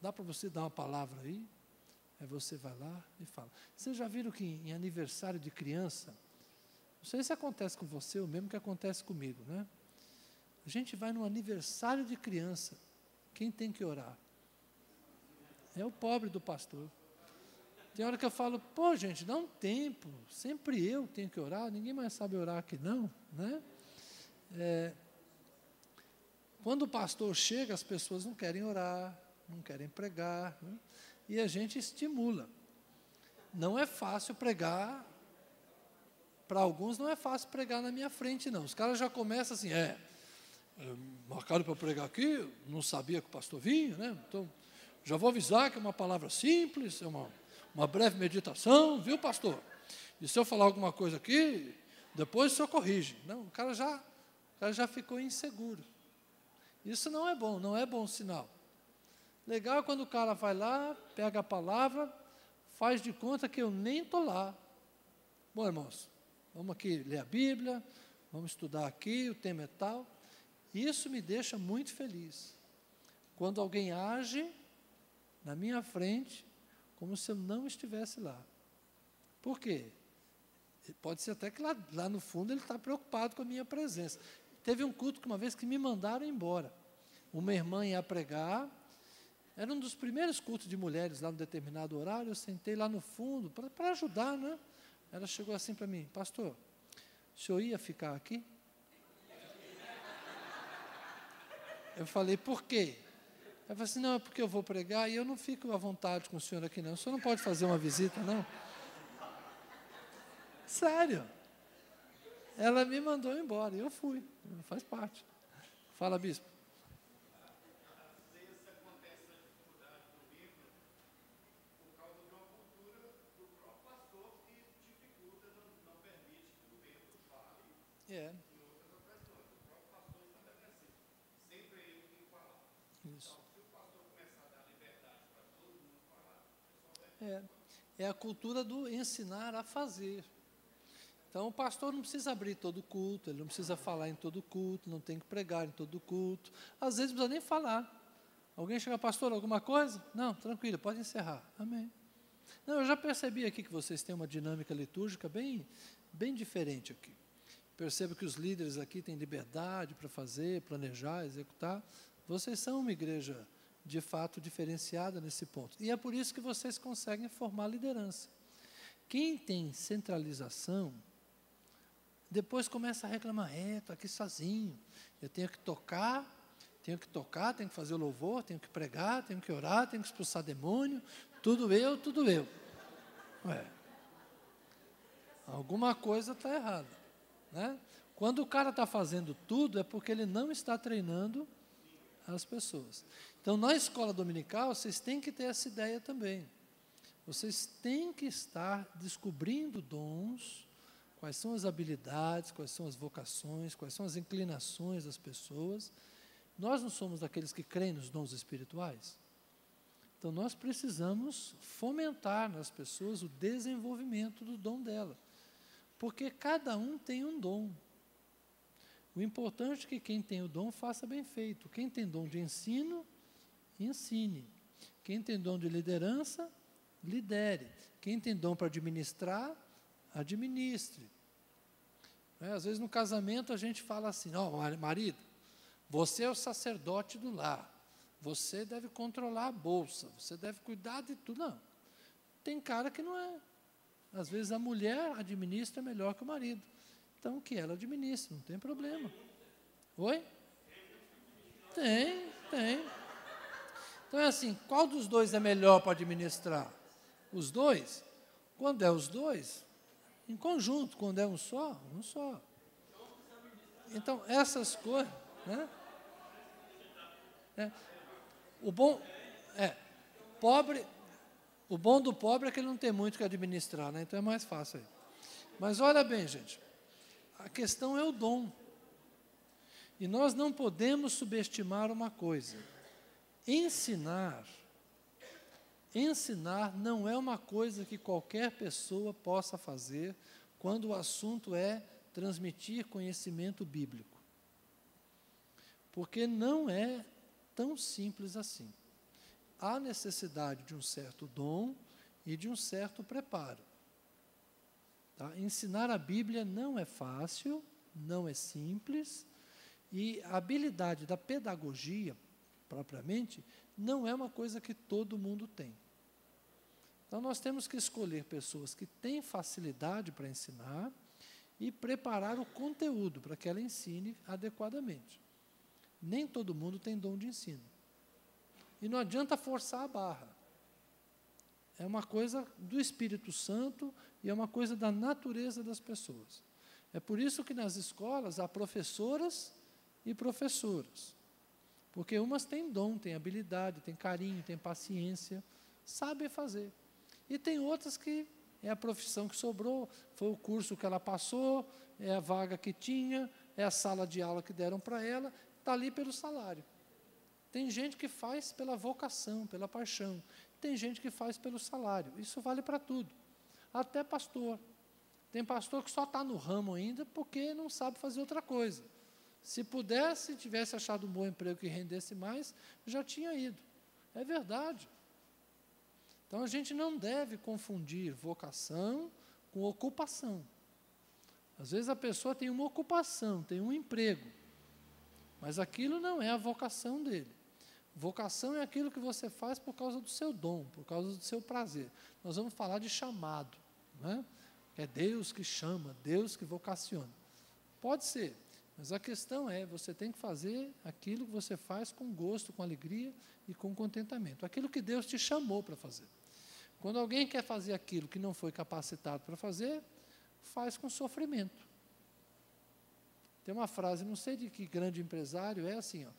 dá para você dar uma palavra aí, Aí você vai lá e fala. Vocês já viram que em aniversário de criança, não sei se acontece com você, ou mesmo que acontece comigo, né? A gente vai no aniversário de criança, quem tem que orar? É o pobre do pastor. Tem hora que eu falo, pô, gente, dá um tempo, sempre eu tenho que orar, ninguém mais sabe orar aqui não, né? Quando o pastor chega, as pessoas não querem orar, não querem pregar, né? E a gente estimula. Não é fácil pregar, para alguns não é fácil pregar na minha frente, não. Os caras já começam assim, marcaram para pregar aqui, não sabia que o pastor vinha, né? Então, já vou avisar que é uma palavra simples, é uma breve meditação, viu, pastor? E se eu falar alguma coisa aqui, depois o senhor corrige. Não, o cara já ficou inseguro. Isso não é bom, não é bom sinal. Legal quando o cara vai lá, pega a palavra, faz de conta que eu nem estou lá. Bom, irmãos, vamos aqui ler a Bíblia, vamos estudar aqui, o tema é tal. Isso me deixa muito feliz. Quando alguém age na minha frente, como se eu não estivesse lá. Por quê? Pode ser até que lá no fundo ele está preocupado com a minha presença. Teve um culto que uma vez que me mandaram embora. Uma irmã ia pregar, era um dos primeiros cultos de mulheres lá num determinado horário, eu sentei lá no fundo para ajudar, né? Ela chegou assim para mim, pastor, o senhor ia ficar aqui? Eu falei, por quê? Ela falou assim, não, é porque eu vou pregar e eu não fico à vontade com o senhor aqui não. O senhor não pode fazer uma visita, não? Sério. Ela me mandou embora e eu fui. Faz parte. Fala, bispo. É. Isso. É a cultura do ensinar a fazer. Então, o pastor não precisa abrir todo o culto, ele não precisa falar em todo o culto, não tem que pregar em todo o culto. Às vezes, não precisa nem falar. Alguém chega, pastor, alguma coisa? Não, tranquilo, pode encerrar. Amém. Não, eu já percebi aqui que vocês têm uma dinâmica litúrgica bem diferente aqui. Percebo que os líderes aqui têm liberdade para fazer, planejar, executar. Vocês são uma igreja, de fato, diferenciada nesse ponto. E é por isso que vocês conseguem formar liderança. Quem tem centralização, depois começa a reclamar, estou aqui sozinho, eu tenho que tocar, tenho que fazer o louvor, tenho que pregar, tenho que orar, tenho que expulsar demônio, tudo eu. Alguma coisa está errada, né? Quando o cara está fazendo tudo, é porque ele não está treinando as pessoas. Então, na escola dominical, vocês têm que ter essa ideia também. Vocês têm que estar descobrindo dons, quais são as habilidades, quais são as vocações, quais são as inclinações das pessoas. Nós não somos daqueles que creem nos dons espirituais. Então, nós precisamos fomentar nas pessoas o desenvolvimento do dom dela. Porque cada um tem um dom. O importante é que quem tem o dom faça bem feito. Quem tem dom de ensino, ensine. Quem tem dom de liderança, lidere. Quem tem dom para administrar, administre. Às vezes no casamento a gente fala assim, marido, você é o sacerdote do lar, você deve controlar a bolsa, você deve cuidar de tudo. Não, tem cara que não é. Às vezes a mulher administra melhor que o marido. Então que ela administre, não tem problema. Oi? Tem. Então é assim, qual dos dois é melhor para administrar? Os dois? Quando é os dois, em conjunto. Quando é um só, um só. Então, essas coisas, né? O bom do pobre é que ele não tem muito que administrar, né? Então é mais fácil aí. Mas olha bem, gente, a questão é o dom. E nós não podemos subestimar uma coisa. Ensinar não é uma coisa que qualquer pessoa possa fazer quando o assunto é transmitir conhecimento bíblico. Porque não é tão simples assim. Há necessidade de um certo dom e de um certo preparo. Tá? Ensinar a Bíblia não é fácil, não é simples, e a habilidade da pedagogia, propriamente, não é uma coisa que todo mundo tem. Então, nós temos que escolher pessoas que têm facilidade para ensinar e preparar o conteúdo para que ela ensine adequadamente. Nem todo mundo tem dom de ensino. E não adianta forçar a barra. É uma coisa do Espírito Santo e é uma coisa da natureza das pessoas. É por isso que nas escolas há professoras e professoras. Porque umas têm dom, têm habilidade, têm carinho, têm paciência, sabem fazer. E tem outras que é a profissão que sobrou, foi o curso que ela passou, é a vaga que tinha, é a sala de aula que deram para ela, está ali pelo salário. Tem gente que faz pela vocação, pela paixão. Tem gente que faz pelo salário. Isso vale para tudo. Até pastor. Tem pastor que só está no ramo ainda porque não sabe fazer outra coisa. Se pudesse, tivesse achado um bom emprego que rendesse mais, já tinha ido. É verdade. Então, a gente não deve confundir vocação com ocupação. Às vezes a pessoa tem uma ocupação, tem um emprego, mas aquilo não é a vocação dele. Vocação é aquilo que você faz por causa do seu dom, por causa do seu prazer. Nós vamos falar de chamado, né? É Deus que chama, Deus que vocaciona. Pode ser, mas a questão é, você tem que fazer aquilo que você faz com gosto, com alegria e com contentamento. Aquilo que Deus te chamou para fazer. Quando alguém quer fazer aquilo que não foi capacitado para fazer, faz com sofrimento. Tem uma frase, não sei de que grande empresário, é assim, ó,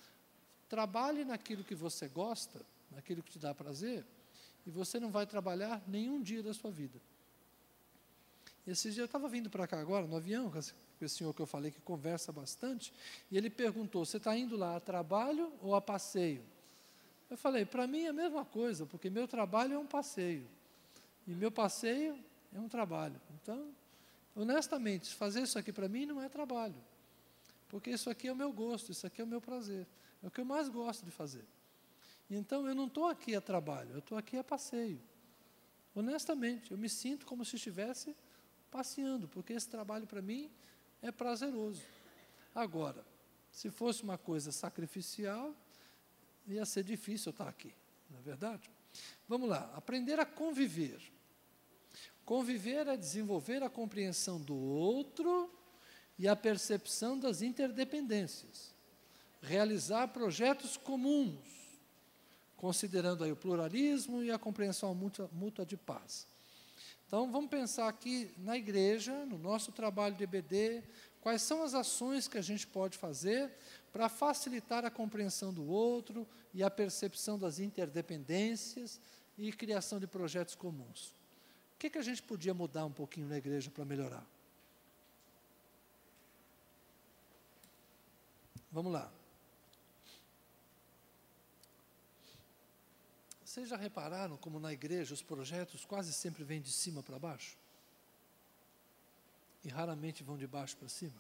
trabalhe naquilo que você gosta, naquilo que te dá prazer, e você não vai trabalhar nenhum dia da sua vida. Esse dia eu estava vindo para cá agora, no avião, com esse senhor que eu falei que conversa bastante, e ele perguntou, você está indo lá a trabalho ou a passeio? Eu falei, para mim é a mesma coisa, porque meu trabalho é um passeio, e meu passeio é um trabalho. Então, honestamente, fazer isso aqui para mim não é trabalho, porque isso aqui é o meu gosto, isso aqui é o meu prazer, é o que eu mais gosto de fazer. Então, eu não estou aqui a trabalho, eu estou aqui a passeio. Honestamente, eu me sinto como se estivesse passeando, porque esse trabalho para mim é prazeroso. Agora, se fosse uma coisa sacrificial, ia ser difícil eu estar aqui, não é verdade? Vamos lá, aprender a conviver. Conviver é desenvolver a compreensão do outro e a percepção das interdependências. Realizar projetos comuns, considerando aí o pluralismo e a compreensão mútua de paz. Então, vamos pensar aqui na igreja, no nosso trabalho de EBD, quais são as ações que a gente pode fazer para facilitar a compreensão do outro e a percepção das interdependências e criação de projetos comuns. O que a gente podia mudar um pouquinho na igreja para melhorar? Vamos lá. Vocês já repararam como na igreja os projetos quase sempre vêm de cima para baixo? E raramente vão de baixo para cima?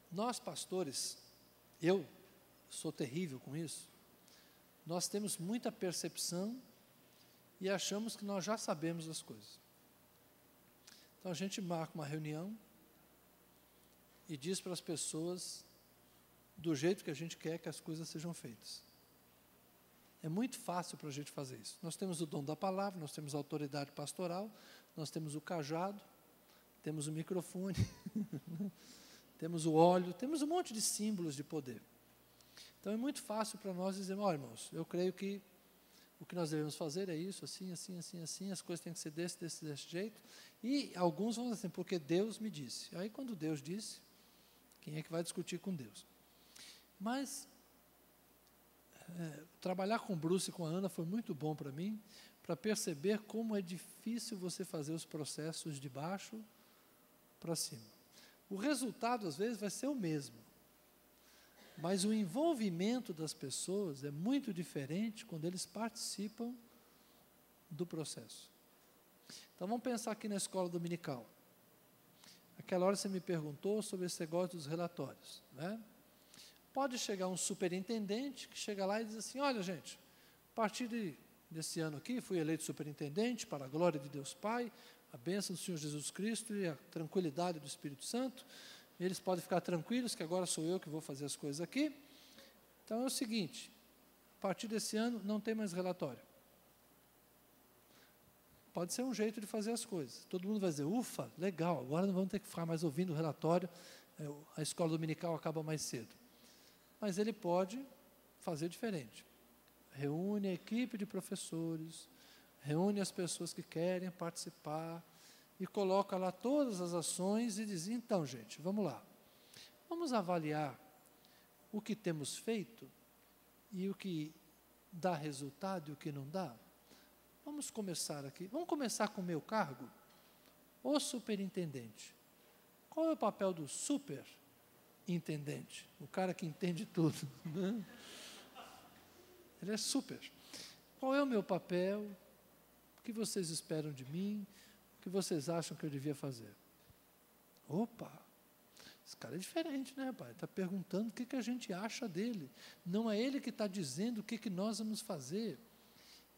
Nós, pastores, eu sou terrível com isso, nós temos muita percepção e achamos que nós já sabemos as coisas. Então a gente marca uma reunião e diz para as pessoas do jeito que a gente quer que as coisas sejam feitas. É muito fácil para a gente fazer isso. Nós temos o dom da palavra, nós temos a autoridade pastoral, nós temos o cajado, temos o microfone, temos o óleo, temos um monte de símbolos de poder. Então é muito fácil para nós dizermos, ó irmãos, eu creio que o que nós devemos fazer é isso, assim, assim, assim, assim, as coisas têm que ser desse jeito. E alguns vão dizer assim, porque Deus me disse. Aí quando Deus disse, quem é que vai discutir com Deus? Mas trabalhar com o Bruce e com a Ana foi muito bom para mim, para perceber como é difícil você fazer os processos de baixo para cima. O resultado, às vezes, vai ser o mesmo, mas o envolvimento das pessoas é muito diferente quando eles participam do processo. Então, vamos pensar aqui na escola dominical. Aquela hora você me perguntou sobre esse negócio dos relatórios, né? Pode chegar um superintendente que chega lá e diz assim, olha gente, a partir de desse ano aqui, fui eleito superintendente para a glória de Deus Pai, a bênção do Senhor Jesus Cristo e a tranquilidade do Espírito Santo. Eles podem ficar tranquilos que agora sou eu que vou fazer as coisas aqui. Então é o seguinte, a partir desse ano não tem mais relatório. Pode ser um jeito de fazer as coisas. Todo mundo vai dizer, ufa, legal, agora não vamos ter que ficar mais ouvindo o relatório, a escola dominical acaba mais cedo. Mas ele pode fazer diferente. Reúne a equipe de professores, reúne as pessoas que querem participar e coloca lá todas as ações e diz, então, gente, vamos lá. Vamos avaliar o que temos feito e o que dá resultado e o que não dá. Vamos começar aqui. Vamos começar com o meu cargo? O superintendente. Qual é o papel do superintendente? O cara que entende tudo. Né? Ele é super. Qual é o meu papel? O que vocês esperam de mim? O que vocês acham que eu devia fazer? Opa! Esse cara é diferente, né, pai? Está perguntando o que a gente acha dele. Não é ele que está dizendo o que nós vamos fazer.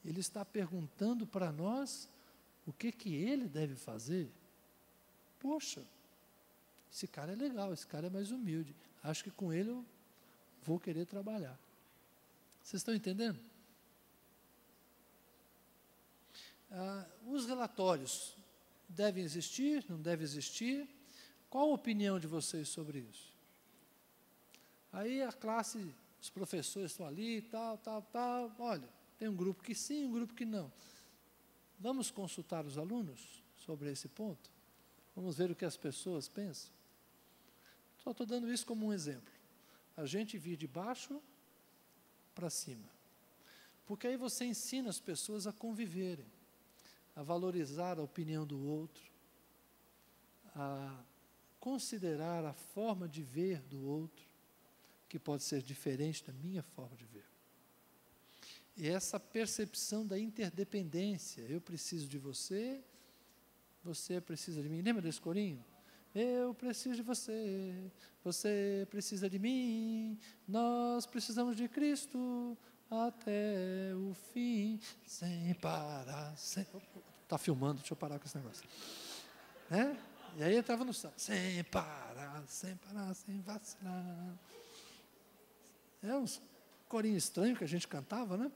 Ele está perguntando para nós o que ele deve fazer. Poxa, esse cara é legal, esse cara é mais humilde. Acho que com ele eu vou querer trabalhar. Vocês estão entendendo? Os relatórios devem existir, não devem existir? Qual a opinião de vocês sobre isso? Aí a classe, os professores estão ali, tal, olha, tem um grupo que sim, um grupo que não. Vamos consultar os alunos sobre esse ponto? Vamos ver o que as pessoas pensam? Só estou dando isso como um exemplo. A gente vir de baixo para cima. Porque aí você ensina as pessoas a conviverem, a valorizar a opinião do outro, a considerar a forma de ver do outro, que pode ser diferente da minha forma de ver. E essa percepção da interdependência, eu preciso de você, você precisa de mim. Lembra desse corinho? Eu preciso de você, você precisa de mim, nós precisamos de Cristo até o fim, sem parar, sem... Está filmando, deixa eu parar com esse negócio. Né? E aí entrava no santo, sem parar, sem vacilar. É uns corinhos estranhos que a gente cantava, né?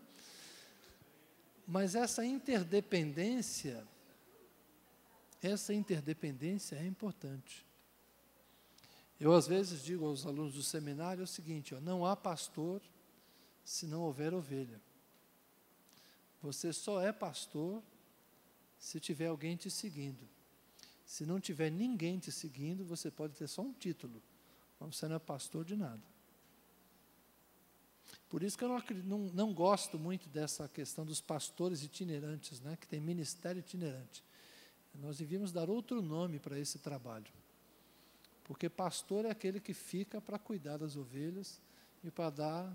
Mas essa interdependência é importante. Eu, às vezes, digo aos alunos do seminário o seguinte, não há pastor se não houver ovelha. Você só é pastor se tiver alguém te seguindo. Se não tiver ninguém te seguindo, você pode ter só um título, mas você não é pastor de nada. Por isso que eu não gosto muito dessa questão dos pastores itinerantes, né, que tem ministério itinerante. Nós devíamos dar outro nome para esse trabalho. Porque pastor é aquele que fica para cuidar das ovelhas e para dar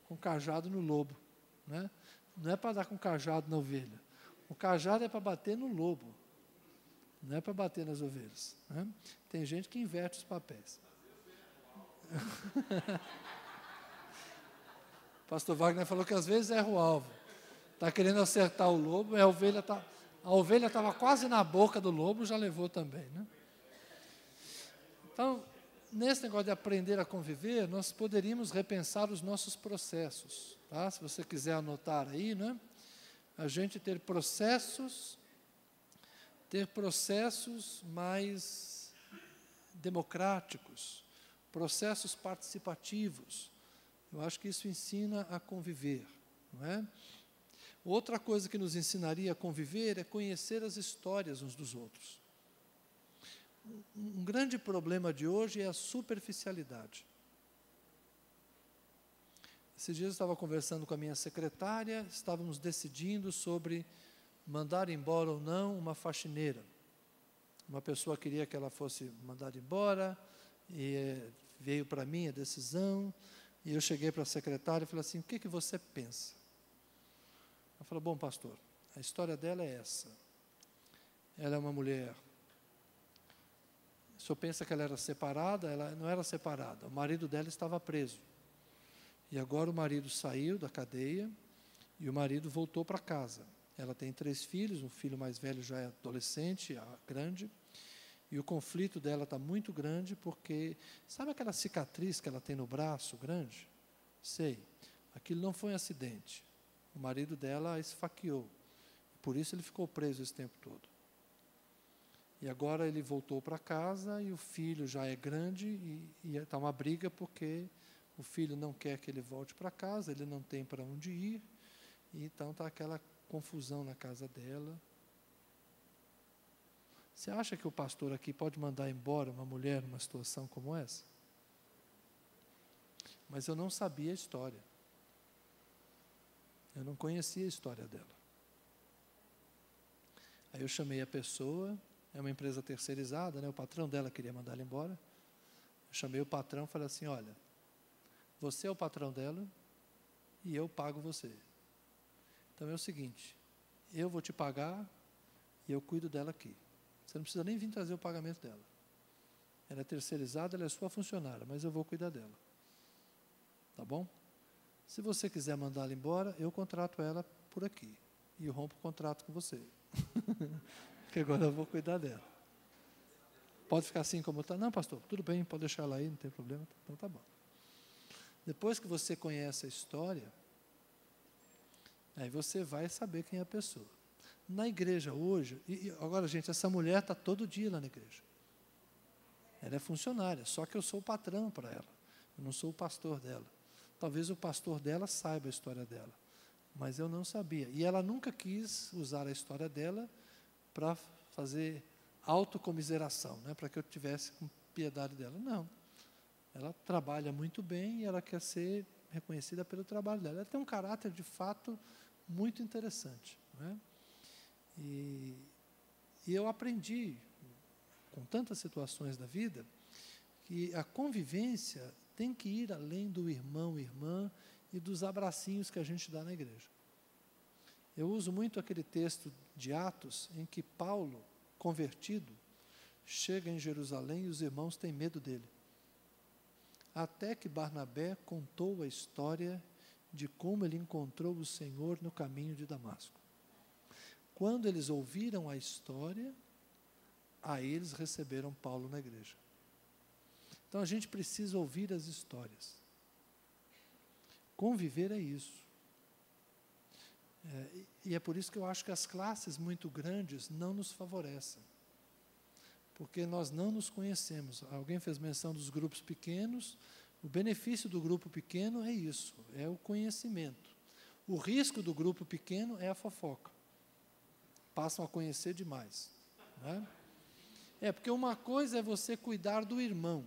com cajado no lobo. Né? Não é para dar com cajado na ovelha. O cajado é para bater no lobo. Não é para bater nas ovelhas. Né? Tem gente que inverte os papéis. Pastor Wagner falou que às vezes erra o alvo. Está querendo acertar o lobo, e a ovelha estava quase na boca do lobo, já levou também. Né? Então, nesse negócio de aprender a conviver, nós poderíamos repensar os nossos processos. Tá? Se você quiser anotar aí, né? A gente ter processos mais democráticos, processos participativos. Eu acho que isso ensina a conviver, não é? Outra coisa que nos ensinaria a conviver é conhecer as histórias uns dos outros. Um grande problema de hoje é a superficialidade. Esses dias eu estava conversando com a minha secretária, estávamos decidindo sobre mandar embora ou não uma faxineira. Uma pessoa queria que ela fosse mandada embora, e veio para mim a decisão, e eu cheguei para a secretária e falei assim, o que você pensa? Ela falou, bom, pastor, a história dela é essa. Ela é uma mulher. O senhor pensa que ela era separada? Ela não era separada. O marido dela estava preso. E agora o marido saiu da cadeia E o marido voltou para casa. Ela tem 3 filhos, um filho mais velho já é adolescente, grande, e o conflito dela está muito grande porque, sabe aquela cicatriz que ela tem no braço grande? Sei, aquilo não foi um acidente. O marido dela a esfaqueou, por isso ele ficou preso esse tempo todo. E agora ele voltou para casa e o filho já é grande e está uma briga porque o filho não quer que ele volte para casa, ele não tem para onde ir, e então está aquela confusão na casa dela. Você acha que o pastor aqui pode mandar embora uma mulher numa situação como essa? Mas eu não sabia a história. Eu não conhecia a história dela. Aí eu chamei a pessoa, é uma empresa terceirizada, né? O patrão dela queria mandar ela embora. Eu chamei o patrão e falei assim, olha, você é o patrão dela e eu pago você. Então é o seguinte, eu vou te pagar e eu cuido dela aqui. Você não precisa nem vir trazer o pagamento dela. Ela é terceirizada, ela é sua funcionária, mas eu vou cuidar dela. Tá bom? Se você quiser mandar ela embora, eu contrato ela por aqui. E eu rompo o contrato com você. Porque agora eu vou cuidar dela. Pode ficar assim como está? Não, pastor, tudo bem, pode deixar ela aí, não tem problema. Então tá bom. Depois que você conhece a história, aí você vai saber quem é a pessoa. Na igreja hoje, e agora, gente, essa mulher está todo dia lá na igreja. Ela é funcionária, só que eu sou o patrão para ela. Eu não sou o pastor dela. Talvez o pastor dela saiba a história dela, mas eu não sabia. E ela nunca quis usar a história dela para fazer autocomiseração, né, para que eu tivesse com piedade dela. Não. Ela trabalha muito bem e ela quer ser reconhecida pelo trabalho dela. Ela tem um caráter, de fato, muito interessante, né? E eu aprendi, com tantas situações da vida, que a convivência tem que ir além do irmão, irmã e dos abracinhos que a gente dá na igreja. Eu uso muito aquele texto de Atos, em que Paulo, convertido, chega em Jerusalém e os irmãos têm medo dele. Até que Barnabé contou a história de como ele encontrou o Senhor no caminho de Damasco. Quando eles ouviram a história, aí eles receberam Paulo na igreja. Então a gente precisa ouvir as histórias. Conviver é isso. E é por isso que eu acho que as classes muito grandes não nos favorecem. Porque nós não nos conhecemos. Alguém fez menção dos grupos pequenos. O benefício do grupo pequeno é isso, é o conhecimento. O risco do grupo pequeno é a fofoca. Passam a conhecer demais, né? Porque uma coisa é você cuidar do irmão,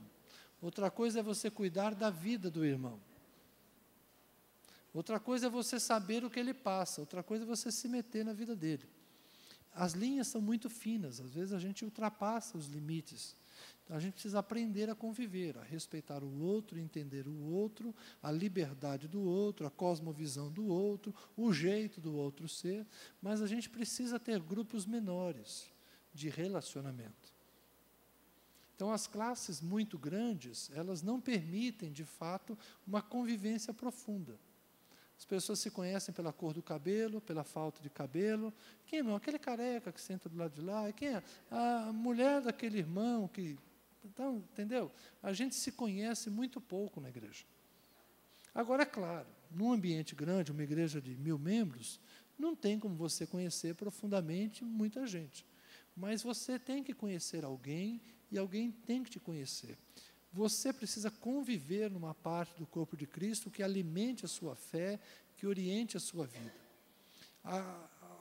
outra coisa é você cuidar da vida do irmão. Outra coisa é você saber o que ele passa, outra coisa é você se meter na vida dele. As linhas são muito finas, às vezes a gente ultrapassa os limites. Então a gente precisa aprender a conviver, a respeitar o outro, entender o outro, a liberdade do outro, a cosmovisão do outro, o jeito do outro ser, mas a gente precisa ter grupos menores de relacionamento. Então as classes muito grandes, elas não permitem, de fato, uma convivência profunda. As pessoas se conhecem pela cor do cabelo, pela falta de cabelo. Quem é, aquele careca que senta do lado de lá? Quem é? A mulher daquele irmão que... Então, entendeu? A gente se conhece muito pouco na igreja. Agora, é claro, num ambiente grande, uma igreja de 1000 membros, não tem como você conhecer profundamente muita gente. Mas você tem que conhecer alguém e alguém tem que te conhecer. Você precisa conviver numa parte do corpo de Cristo que alimente a sua fé, que oriente a sua vida.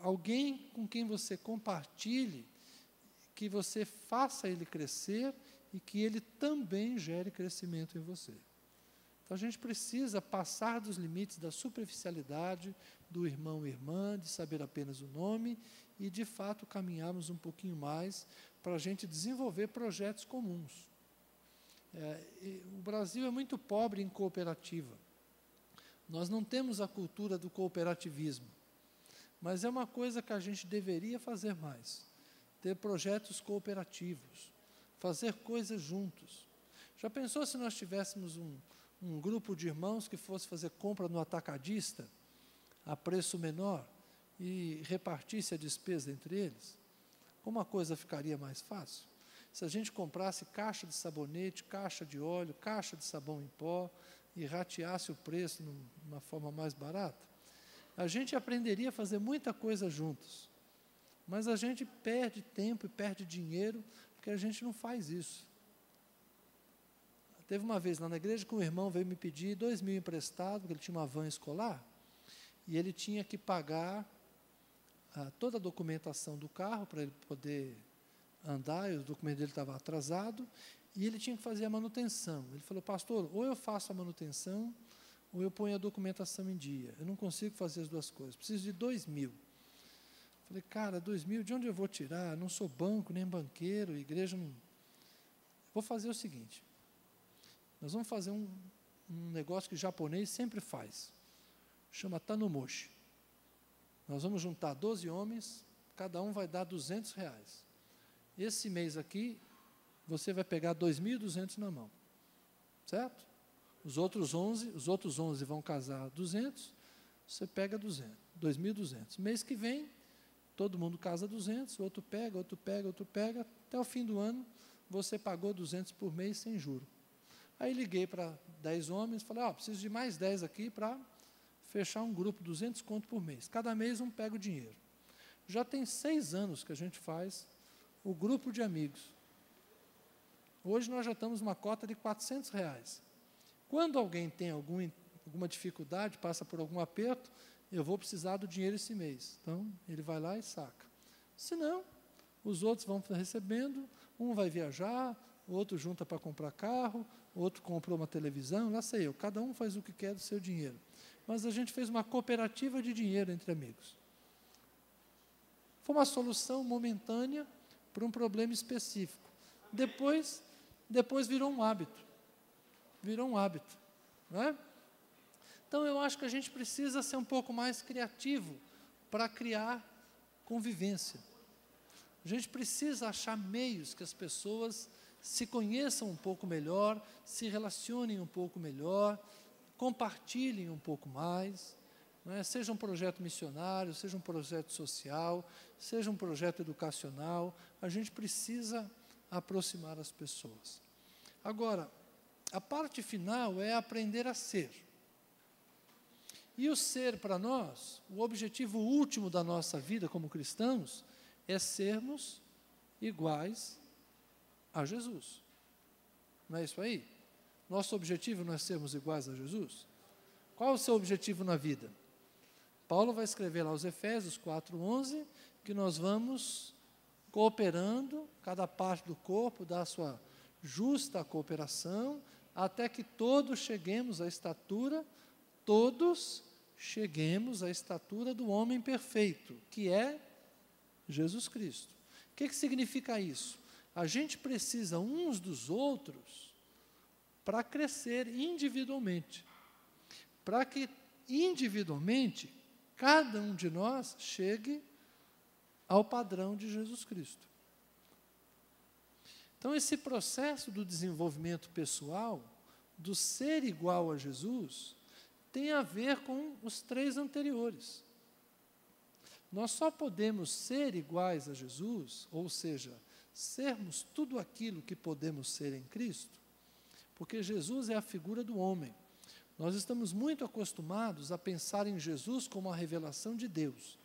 Alguém com quem você compartilhe, que você faça ele crescer e que ele também gere crescimento em você. Então a gente precisa passar dos limites da superficialidade, do irmão e irmã, de saber apenas o nome e, de fato, caminharmos um pouquinho mais para a gente desenvolver projetos comuns. O Brasil é muito pobre em cooperativa. Nós não temos a cultura do cooperativismo, mas é uma coisa que a gente deveria fazer mais. Ter projetos cooperativos, fazer coisas juntos. Já pensou se nós tivéssemos um grupo de irmãos que fosse fazer compra no atacadista? a preço menor e repartisse a despesa entre eles? Como a coisa ficaria mais fácil? Se a gente comprasse caixa de sabonete, caixa de óleo, caixa de sabão em pó e rateasse o preço numa forma mais barata, a gente aprenderia a fazer muita coisa juntos. Mas a gente perde tempo e perde dinheiro porque a gente não faz isso. Teve uma vez lá na igreja que um irmão veio me pedir 2.000 emprestado, porque ele tinha uma van escolar, e ele tinha que pagar toda a documentação do carro para ele poder andar, e o documento dele estava atrasado, e ele tinha que fazer a manutenção. Ele falou, pastor, ou eu faço a manutenção, ou eu ponho a documentação em dia. Eu não consigo fazer as duas coisas, preciso de 2.000. Falei, cara, 2.000, de onde eu vou tirar? Não sou banco, nem banqueiro, igreja não... Vou fazer o seguinte, nós vamos fazer um negócio que o japonês sempre faz, chama Tanomoshi. Nós vamos juntar 12 homens, cada um vai dar R$200. Esse mês aqui, você vai pegar 2.200 na mão, certo? Os outros 11 vão casar 200, você pega 2.200. Mês que vem, todo mundo casa 200, outro pega, até o fim do ano, você pagou 200 por mês sem juro. Aí liguei para 10 homens, falei, preciso de mais 10 aqui para fechar um grupo, 200 conto por mês. Cada mês um pega o dinheiro. Já tem 6 anos que a gente faz o grupo de amigos. Hoje nós já estamos numa cota de R$400. Quando alguém tem alguma dificuldade, passa por algum aperto, eu vou precisar do dinheiro esse mês. Então, ele vai lá e saca. Se não, os outros vão recebendo, um vai viajar, outro junta para comprar carro, outro comprou uma televisão, lá sei eu, cada um faz o que quer do seu dinheiro. Mas a gente fez uma cooperativa de dinheiro entre amigos. Foi uma solução momentânea para um problema específico. Depois virou um hábito. Não é? Então, eu acho que a gente precisa ser um pouco mais criativo para criar convivência. A gente precisa achar meios que as pessoas se conheçam um pouco melhor, se relacionem um pouco melhor, compartilhem um pouco mais, não é? Seja um projeto missionário, seja um projeto social, seja um projeto educacional, a gente precisa aproximar as pessoas. Agora, a parte final é aprender a ser. E o ser para nós, o objetivo último da nossa vida como cristãos, é sermos iguais a Jesus. Não é isso aí? Nosso objetivo não é sermos iguais a Jesus? Qual é o seu objetivo na vida? Paulo vai escrever lá aos Efésios 4:11, que nós vamos cooperando, cada parte do corpo dá a sua justa cooperação, até que todos cheguemos à estatura do homem perfeito, que é Jesus Cristo. O que significa isso? A gente precisa uns dos outros para crescer individualmente, para que individualmente cada um de nós chegue ao padrão de Jesus Cristo. Então, esse processo do desenvolvimento pessoal, do ser igual a Jesus, tem a ver com os 3 anteriores. Nós só podemos ser iguais a Jesus, ou seja, sermos tudo aquilo que podemos ser em Cristo, porque Jesus é a figura do homem. Nós estamos muito acostumados a pensar em Jesus como a revelação de Deus.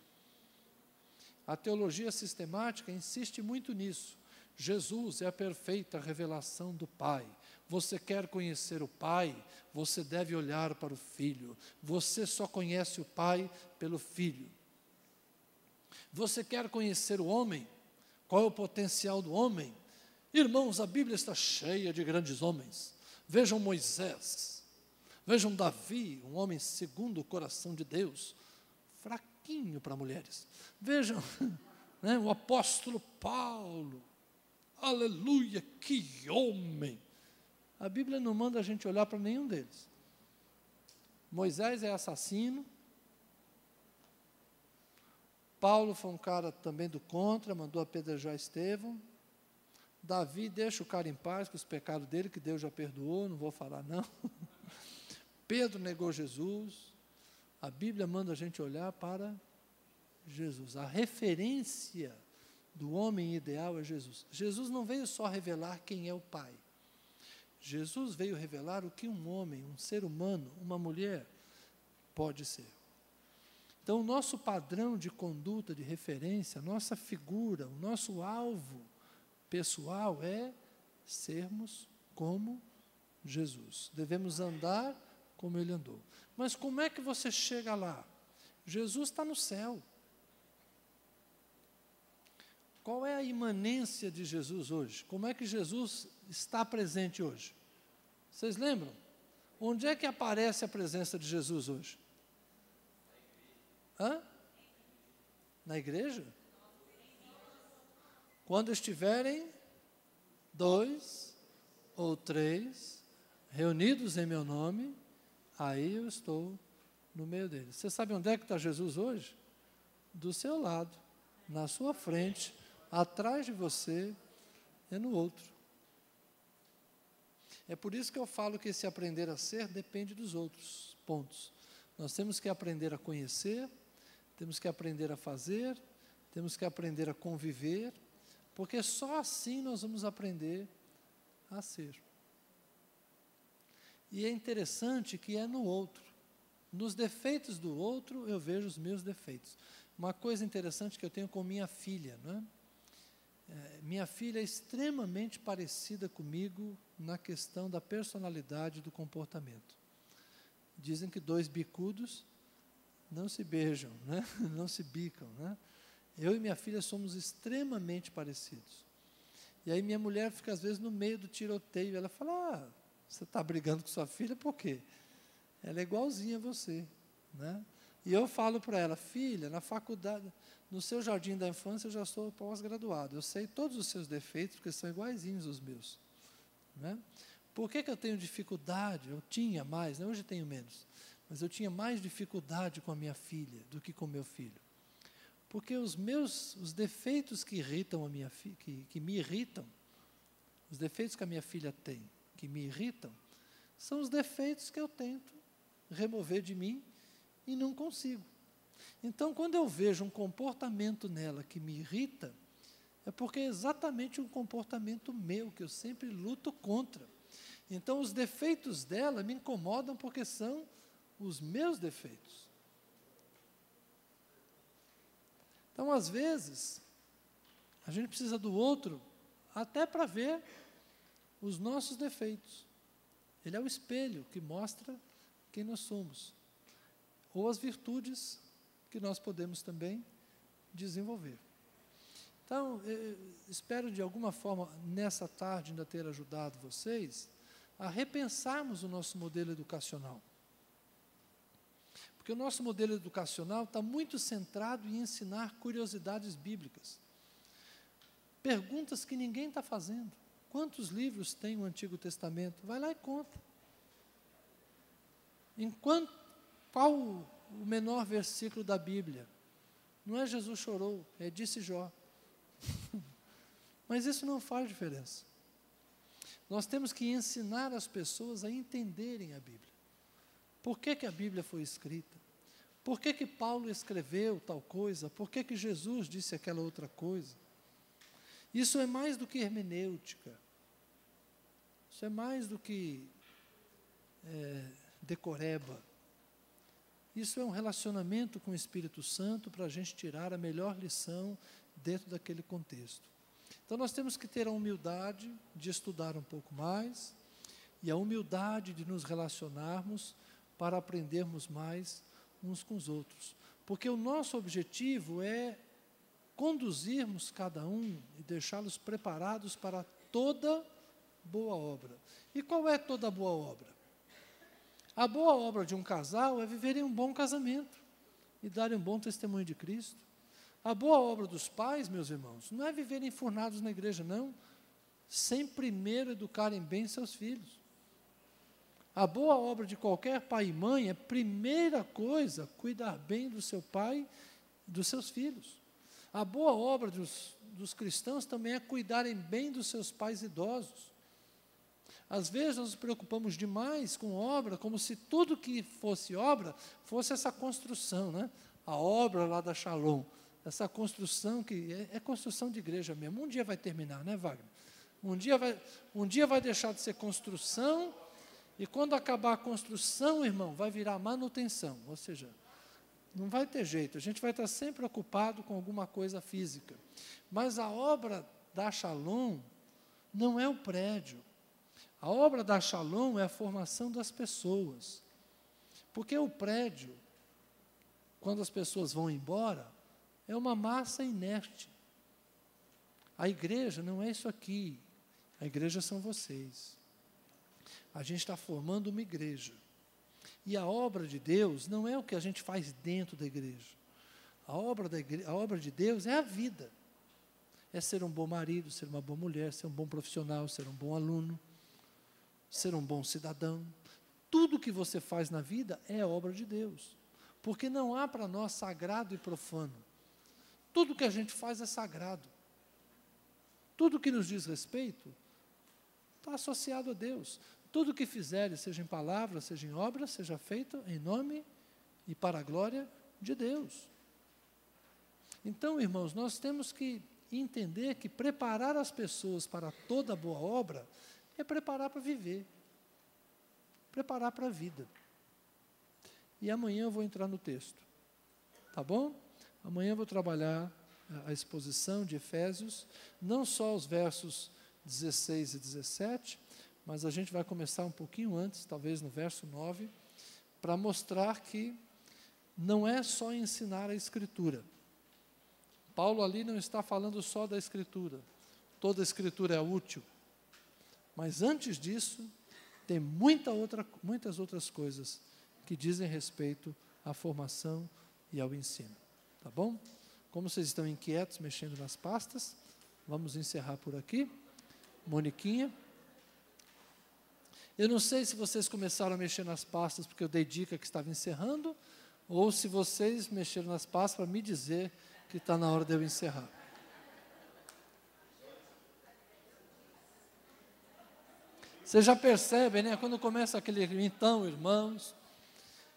A teologia sistemática insiste muito nisso. Jesus é a perfeita revelação do Pai. Você quer conhecer o Pai? Você deve olhar para o Filho. Você só conhece o Pai pelo Filho. Você quer conhecer o homem? Qual é o potencial do homem? Irmãos, a Bíblia está cheia de grandes homens. Vejam Moisés, vejam Davi, um homem segundo o coração de Deus, fraquinho para mulheres. Vejam né, o apóstolo Paulo, aleluia, que homem! A Bíblia não manda a gente olhar para nenhum deles. Moisés é assassino, Paulo foi um cara também do contra, mandou apedrejar Estevão. Davi deixa o cara em paz com os pecados dele, que Deus já perdoou, não vou falar não. Pedro negou Jesus. A Bíblia manda a gente olhar para Jesus. A referência do homem ideal é Jesus. Jesus não veio só revelar quem é o Pai. Jesus veio revelar o que um homem, um ser humano, uma mulher pode ser. Então, o nosso padrão de conduta, de referência, a nossa figura, o nosso alvo pessoal é sermos como Jesus. Devemos andar como Ele andou. Mas como é que você chega lá? Jesus está no céu. Qual é a imanência de Jesus hoje? Como é que Jesus está presente hoje? Vocês lembram? Onde é que aparece a presença de Jesus hoje? Hã? Na igreja? Quando estiverem 2 ou 3 reunidos em meu nome, aí eu estou no meio deles. Você sabe onde é que está Jesus hoje? Do seu lado, na sua frente, atrás de você e no outro. É por isso que eu falo que esse aprender a ser depende dos outros pontos. Nós temos que aprender a conhecer, temos que aprender a fazer, temos que aprender a conviver, porque só assim nós vamos aprender a ser. E é interessante que é no outro. Nos defeitos do outro, eu vejo os meus defeitos. Uma coisa interessante que eu tenho com minha filha, não é? Minha filha é extremamente parecida comigo na questão da personalidade e do comportamento. Dizem que 2 bicudos não se beijam, né? Não se bicam, né? Eu e minha filha somos extremamente parecidos. E aí minha mulher fica às vezes no meio do tiroteio, ela fala, você está brigando com sua filha por quê? Ela é igualzinha a você, né? E eu falo para ela, filha, na faculdade, no seu jardim da infância eu já sou pós-graduado, eu sei todos os seus defeitos, porque são iguaizinhos os meus, né? Por que eu tenho dificuldade? Eu tinha mais, né? Hoje tenho menos, mas eu tinha mais dificuldade com a minha filha do que com o meu filho. Porque os defeitos que irritam a minha filha, que me irritam, os defeitos que a minha filha tem, que me irritam, são os defeitos que eu tento remover de mim e não consigo. Então, quando eu vejo um comportamento nela que me irrita, é porque é exatamente um comportamento meu, que eu sempre luto contra. Então, os defeitos dela me incomodam porque são os meus defeitos. Então, às vezes, a gente precisa do outro até para ver os nossos defeitos. Ele é o espelho que mostra quem nós somos, ou as virtudes que nós podemos também desenvolver. Então, espero de alguma forma, nessa tarde, ainda ter ajudado vocês a repensarmos o nosso modelo educacional. Porque o nosso modelo educacional está muito centrado em ensinar curiosidades bíblicas. Perguntas que ninguém está fazendo. Quantos livros tem o Antigo Testamento? Vai lá e conta. Qual o menor versículo da Bíblia? Não é Jesus chorou, é disse Jó. Mas isso não faz diferença. Nós temos que ensinar as pessoas a entenderem a Bíblia. Por que a Bíblia foi escrita? Por que Paulo escreveu tal coisa? Por que Jesus disse aquela outra coisa? Isso é mais do que hermenêutica. Isso é mais do que decoreba. Isso é um relacionamento com o Espírito Santo para a gente tirar a melhor lição dentro daquele contexto. Então, nós temos que ter a humildade de estudar um pouco mais e a humildade de nos relacionarmos para aprendermos mais uns com os outros. Porque o nosso objetivo é conduzirmos cada um e deixá-los preparados para toda boa obra. E qual é toda boa obra? A boa obra de um casal é viverem um bom casamento e darem um bom testemunho de Cristo. A boa obra dos pais, meus irmãos, não é viverem enfurnados na igreja, não, sem primeiro educarem bem seus filhos. A boa obra de qualquer pai e mãe é, primeira coisa, cuidar bem do seu pai e dos seus filhos. A boa obra dos cristãos também é cuidarem bem dos seus pais idosos. Às vezes nós nos preocupamos demais com obra, como se tudo que fosse obra fosse essa construção, né? A obra lá da Shalom, essa construção que é construção de igreja mesmo. Um dia vai terminar, né, Wagner? Um dia vai deixar de ser construção, e quando acabar a construção, irmão, vai virar manutenção. Ou seja, não vai ter jeito, a gente vai estar sempre ocupado com alguma coisa física. Mas a obra da Shalom não é o prédio. A obra da Shalom é a formação das pessoas. Porque o prédio, quando as pessoas vão embora, é uma massa inerte. A igreja não é isso aqui. A igreja são vocês. A gente está formando uma igreja. E a obra de Deus não é o que a gente faz dentro da igreja. A obra de Deus é a vida. É ser um bom marido, ser uma boa mulher, ser um bom profissional, ser um bom aluno, ser um bom cidadão. Tudo que você faz na vida é obra de Deus. Porque não há para nós sagrado e profano. Tudo que a gente faz é sagrado. Tudo que nos diz respeito está associado a Deus. Tudo que fizeres, seja em palavra, seja em obra, seja feito em nome e para a glória de Deus. Então, irmãos, nós temos que entender que preparar as pessoas para toda boa obra é preparar para viver, preparar para a vida. E amanhã eu vou entrar no texto, tá bom? Amanhã eu vou trabalhar a exposição de Efésios, não só os versos 16 e 17, mas a gente vai começar um pouquinho antes, talvez no verso 9, para mostrar que não é só ensinar a Escritura. Paulo ali não está falando só da Escritura, toda a Escritura é útil, mas antes disso, tem muitas outras coisas que dizem respeito à formação e ao ensino, tá bom? Como vocês estão inquietos, mexendo nas pastas, vamos encerrar por aqui. Moniquinha. Eu não sei se vocês começaram a mexer nas pastas porque eu dei dica que estava encerrando, ou se vocês mexeram nas pastas para me dizer que está na hora de eu encerrar. Vocês já percebem, né? Quando começa aquele, então, irmãos,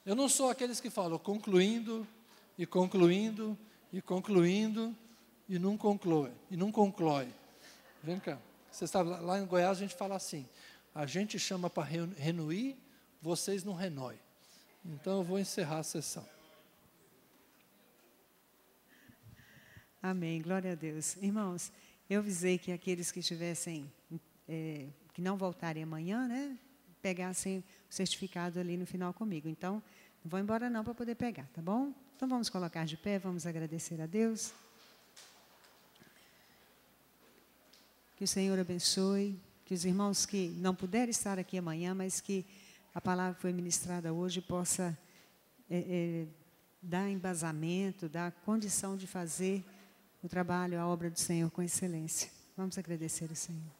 eu não sou aqueles que falam concluindo, e concluindo, e concluindo, e não conclui. Vem cá. Você sabe, lá em Goiás a gente fala assim, a gente chama para renuir, vocês não renoem. Então eu vou encerrar a sessão. Amém, glória a Deus. Irmãos, eu avisei que aqueles que estivessem, que não voltarem amanhã, né, pegassem o certificado ali no final comigo. Então, não vou embora não para poder pegar, tá bom? Então vamos colocar de pé, vamos agradecer a Deus. Que o Senhor abençoe, que os irmãos que não puderem estar aqui amanhã, mas que a palavra que foi ministrada hoje possa dar embasamento, dar condição de fazer o trabalho, a obra do Senhor com excelência. Vamos agradecer ao Senhor.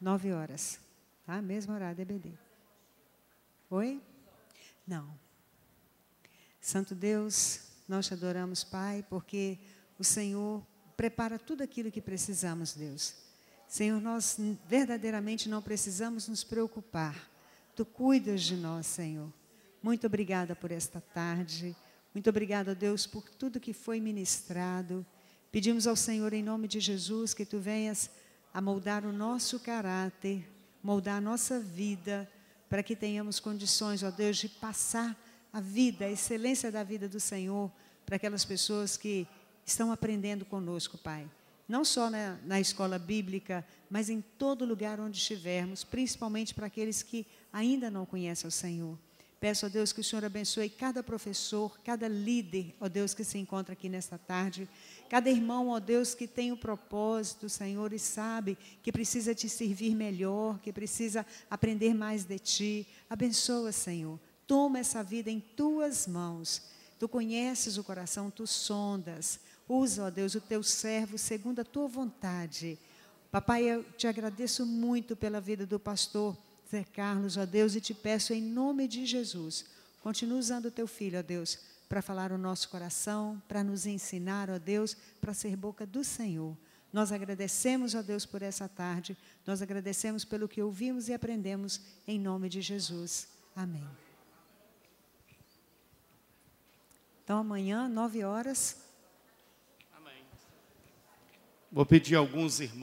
9h, tá? Mesmo horário da EBD. Oi? Não. Santo Deus, nós te adoramos, Pai, porque o Senhor prepara tudo aquilo que precisamos, Deus. Senhor, nós verdadeiramente não precisamos nos preocupar. Tu cuidas de nós, Senhor. Muito obrigada por esta tarde. Muito obrigada, Deus, por tudo que foi ministrado. Pedimos ao Senhor, em nome de Jesus, que Tu venhas a moldar o nosso caráter, moldar a nossa vida, para que tenhamos condições, ó Deus, de passar a vida, a excelência da vida do Senhor, para aquelas pessoas que estão aprendendo conosco, Pai. Não só na escola bíblica, mas em todo lugar onde estivermos, principalmente para aqueles que ainda não conhecem o Senhor. Peço a Deus que o Senhor abençoe cada professor, cada líder, ó Deus, que se encontra aqui nesta tarde. Cada irmão, ó Deus, que tem o propósito, Senhor, e sabe que precisa te servir melhor, que precisa aprender mais de Ti. Abençoa, Senhor. Toma essa vida em Tuas mãos. Tu conheces o coração, Tu sondas. Usa, ó Deus, o Teu servo segundo a Tua vontade. Papai, eu te agradeço muito pela vida do pastor Zé Carlos, ó Deus, e te peço em nome de Jesus, continua usando o Teu Filho, ó Deus, para falar o nosso coração, para nos ensinar, ó Deus, para ser boca do Senhor. Nós agradecemos a Deus por essa tarde, nós agradecemos pelo que ouvimos e aprendemos, em nome de Jesus. Amém. Então, amanhã, 9 horas. Amém. Vou pedir a alguns irmãos.